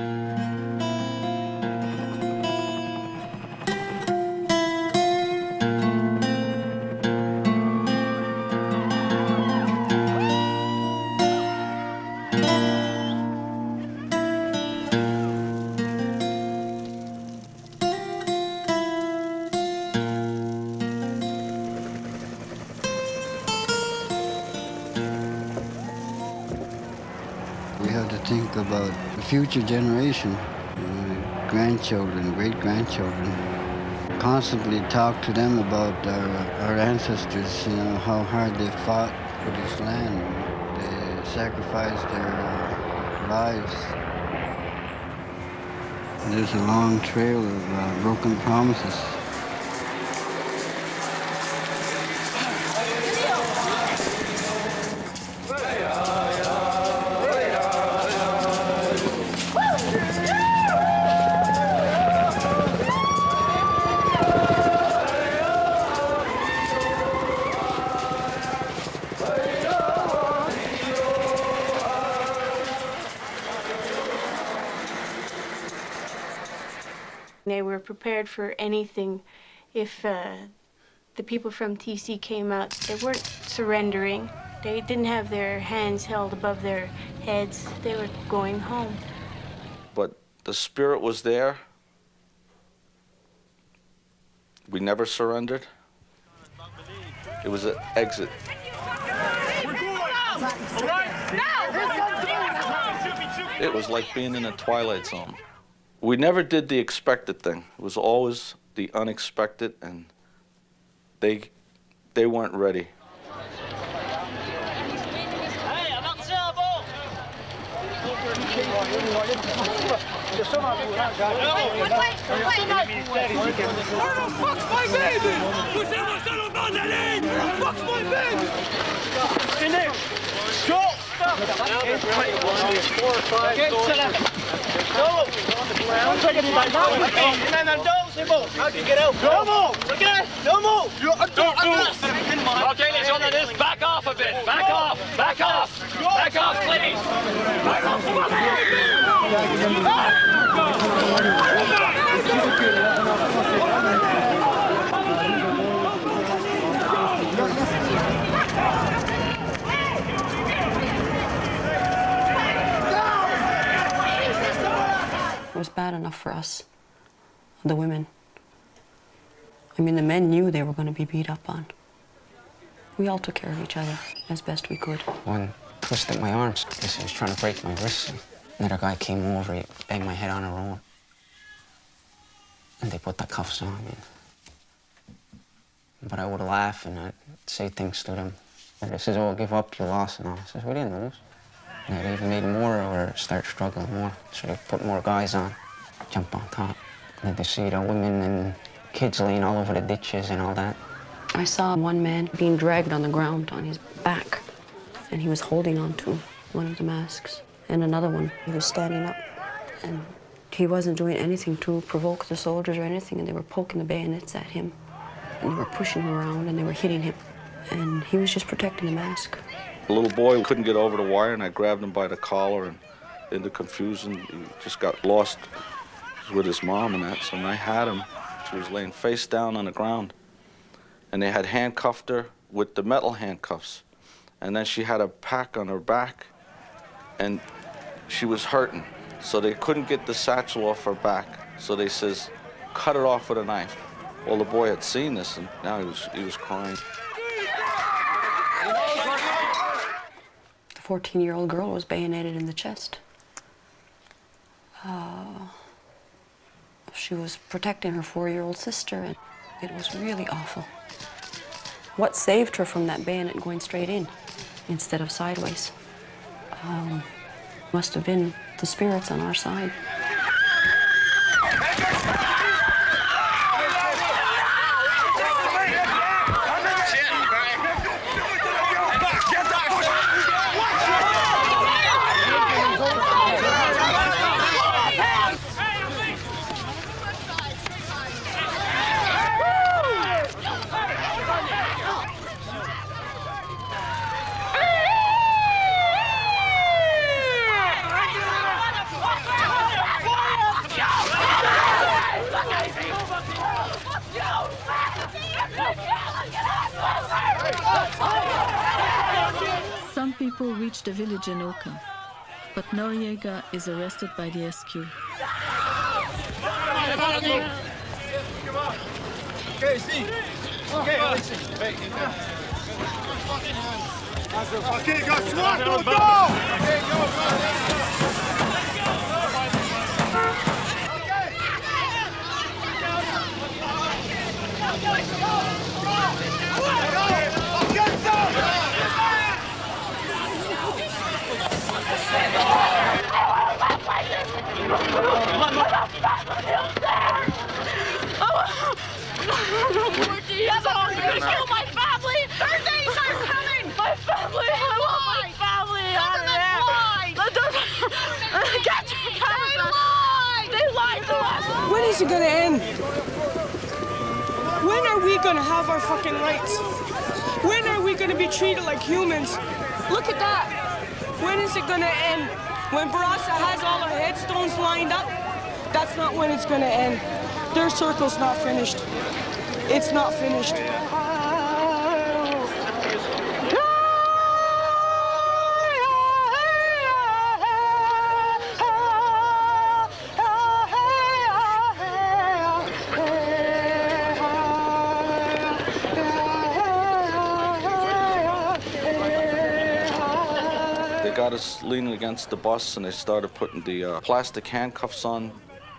We have to think about the future generation, grandchildren, great-grandchildren. Constantly talk to them about our ancestors, you know, how hard they fought for this land. They sacrificed their lives. There's a long trail of broken promises. They were prepared for anything. If the people from TC came out, they weren't surrendering. They didn't have their hands held above their heads. They were going home. But the spirit was there. We never surrendered. It was an exit. It was like being in a twilight zone. We never did the expected thing. It was always the unexpected, and they weren't ready. Okay, les journalistes, back off a bit. Back off. Back off. Back off, please. Back off. It was bad enough for us, the women. I mean, the men knew they were going to be beat up on. We all took care of each other as best we could. One twisted my arms because he was trying to break my wrists. Another guy came over, he banged my head on a roll. And they put the cuffs on me. But I would laugh and I'd say things to them. And they says, oh, give up, you lost and all. I says, we didn't lose. And they even made more or start struggling more. So they put more guys on, jump on top. And then they see the women and kids laying all over the ditches and all that. I saw one man being dragged on the ground on his back, and he was holding on to one of the masks. And another one, he was standing up, and he wasn't doing anything to provoke the soldiers or anything, and they were poking the bayonets at him, and they were pushing him around, and they were hitting him, and he was just protecting the mask. A little boy couldn't get over the wire, and I grabbed him by the collar, and in the confusion, he just got lost with his mom and that, so when I had him, she was laying face down on the ground. And they had handcuffed her with the metal handcuffs. And then she had a pack on her back, and she was hurting. So they couldn't get the satchel off her back. So they says, cut it off with a knife. Well, the boy had seen this, and now he was crying. The 14-year-old girl was bayoneted in the chest. She was protecting her 4-year-old sister, and it was really awful. What saved her from that bayonet going straight in instead of sideways? Must have been the spirits on our side. Some people reach the village in Oka, but Noriega is arrested by the SQ. Kill my family! Their days are coming! My family! I want my family out of there! They lied to us! When is it gonna end? When are we gonna have our fucking rights? When are we gonna be treated like humans? Look at that! When is it gonna end? When Barassa has all our headstones lined up? That's not when it's gonna end. Their circle's not finished. It's not finished. They got us leaning against the bus, and they started putting the plastic handcuffs on,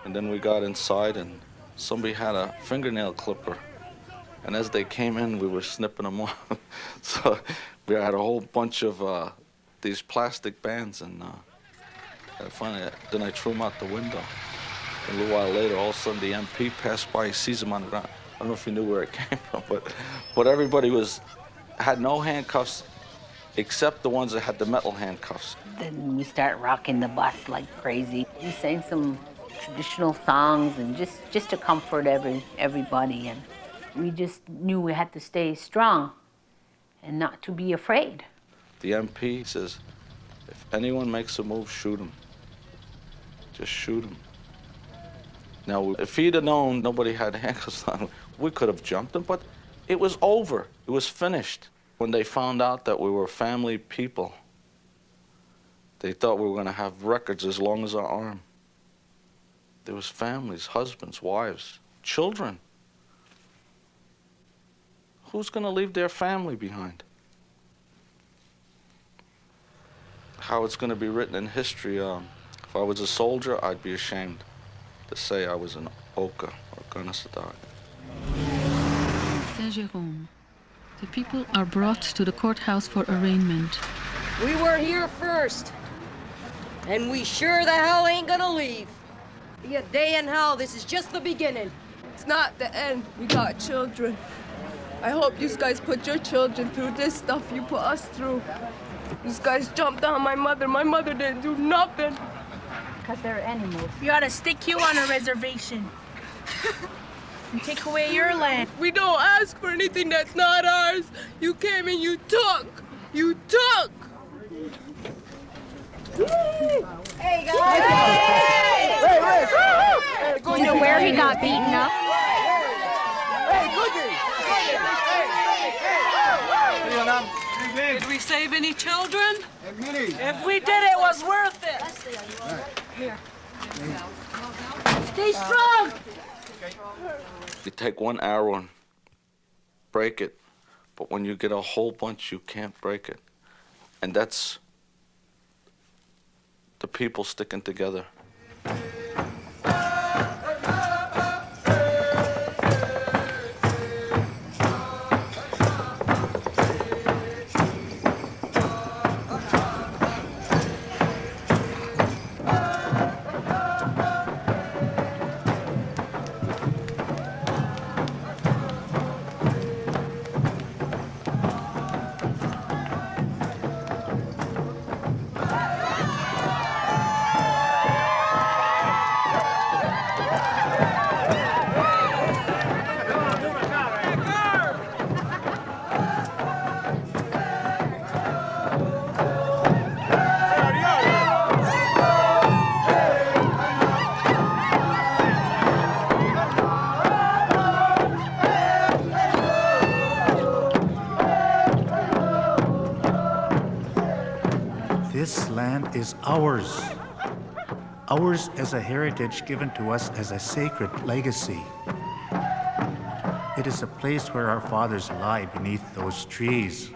and then we got inside, and somebody had a fingernail clipper. And as they came in, we were snipping them off. So we had a whole bunch of these plastic bands, and finally, then I threw them out the window. And a little while later, all of a sudden, the MP passed by, he sees them on the ground. I don't know if he knew where it came from, but everybody had no handcuffs except the ones that had the metal handcuffs. Then we start rocking the bus like crazy. We sang some traditional songs, and just to comfort everybody. And we just knew we had to stay strong and not to be afraid. The MP says, if anyone makes a move, shoot him. Just shoot him. Now, if he'd have known nobody had handcuffs on, we could have jumped him, but it was over. It was finished. When they found out that we were family people, they thought we were going to have records as long as our arm. There was families, husbands, wives, children. Who's going to leave their family behind? How it's going to be written in history, if I was a soldier, I'd be ashamed to say I was an Oka or Kanehsatake. Saint-Jérôme. The people are brought to the courthouse for arraignment. We were here first, and we sure the hell ain't gonna leave. Be a day in hell, this is just the beginning. It's not the end. We got children. I hope you guys put your children through this stuff you put us through. These guys jumped on my mother. My mother didn't do nothing. Because they're animals. We ought to stick you on a reservation. And take away your land. We don't ask for anything that's not ours. You came and you took. You took. Hey, guys! Hey! You know where he got beaten up? Did we save any children? If we did, it was worth it. Here. Stay strong! You take one arrow and break it, but when you get a whole bunch, you can't break it. And that's the people sticking together. This land is ours. Ours as a heritage given to us as a sacred legacy. It is a place where our fathers lie beneath those trees.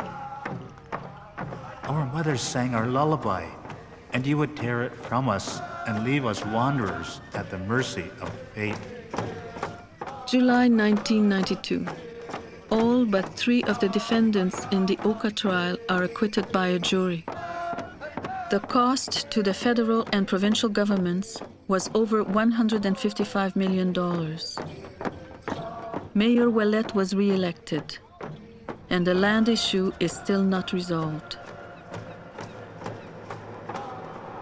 Our mothers sang our lullaby, and you would tear it from us and leave us wanderers at the mercy of fate. July 1992. All but 3 of the defendants in the Oka trial are acquitted by a jury. The cost to the federal and provincial governments was over $155 million. Mayor Ouellette was re-elected, and the land issue is still not resolved.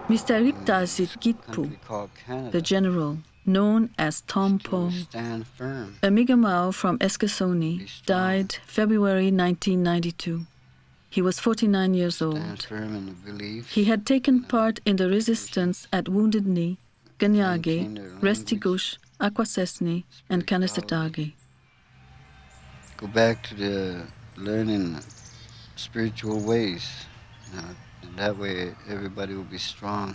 Mr. Riptazit Gitpu, the general, known as Tom Paul, a Mi'kmaq from Eskasoni, died February 1992. He was 49 years old. He had taken part in the resistance at Wounded Knee, Ganyage, Restigouche, Akwesasne, and Kanehsatake. Go back to the learning spiritual ways. And that way everybody will be strong.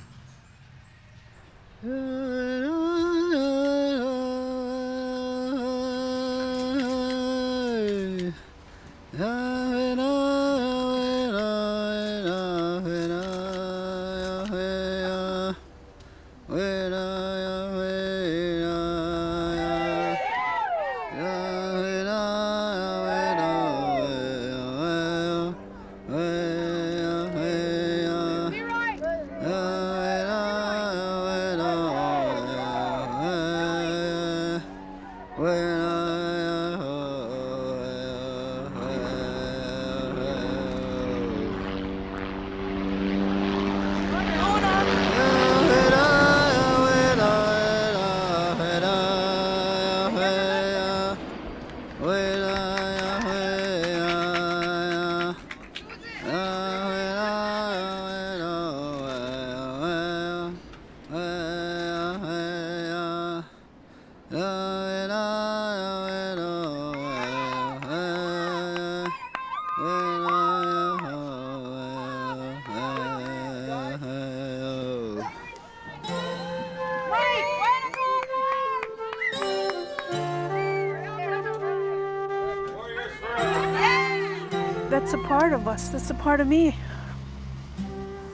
That's a part of us. That's a part of me.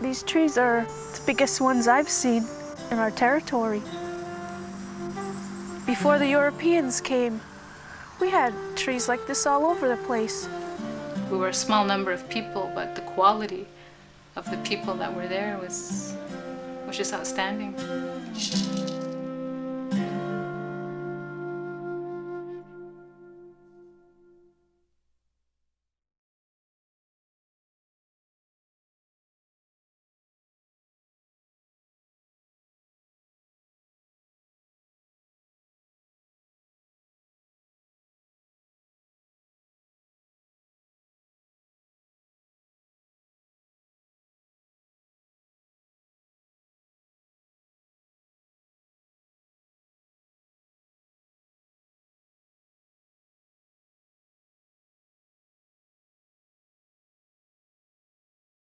These trees are the biggest ones I've seen in our territory. Before the Europeans came, we had trees like this all over the place. We were a small number of people, but the quality of the people that were there was just outstanding.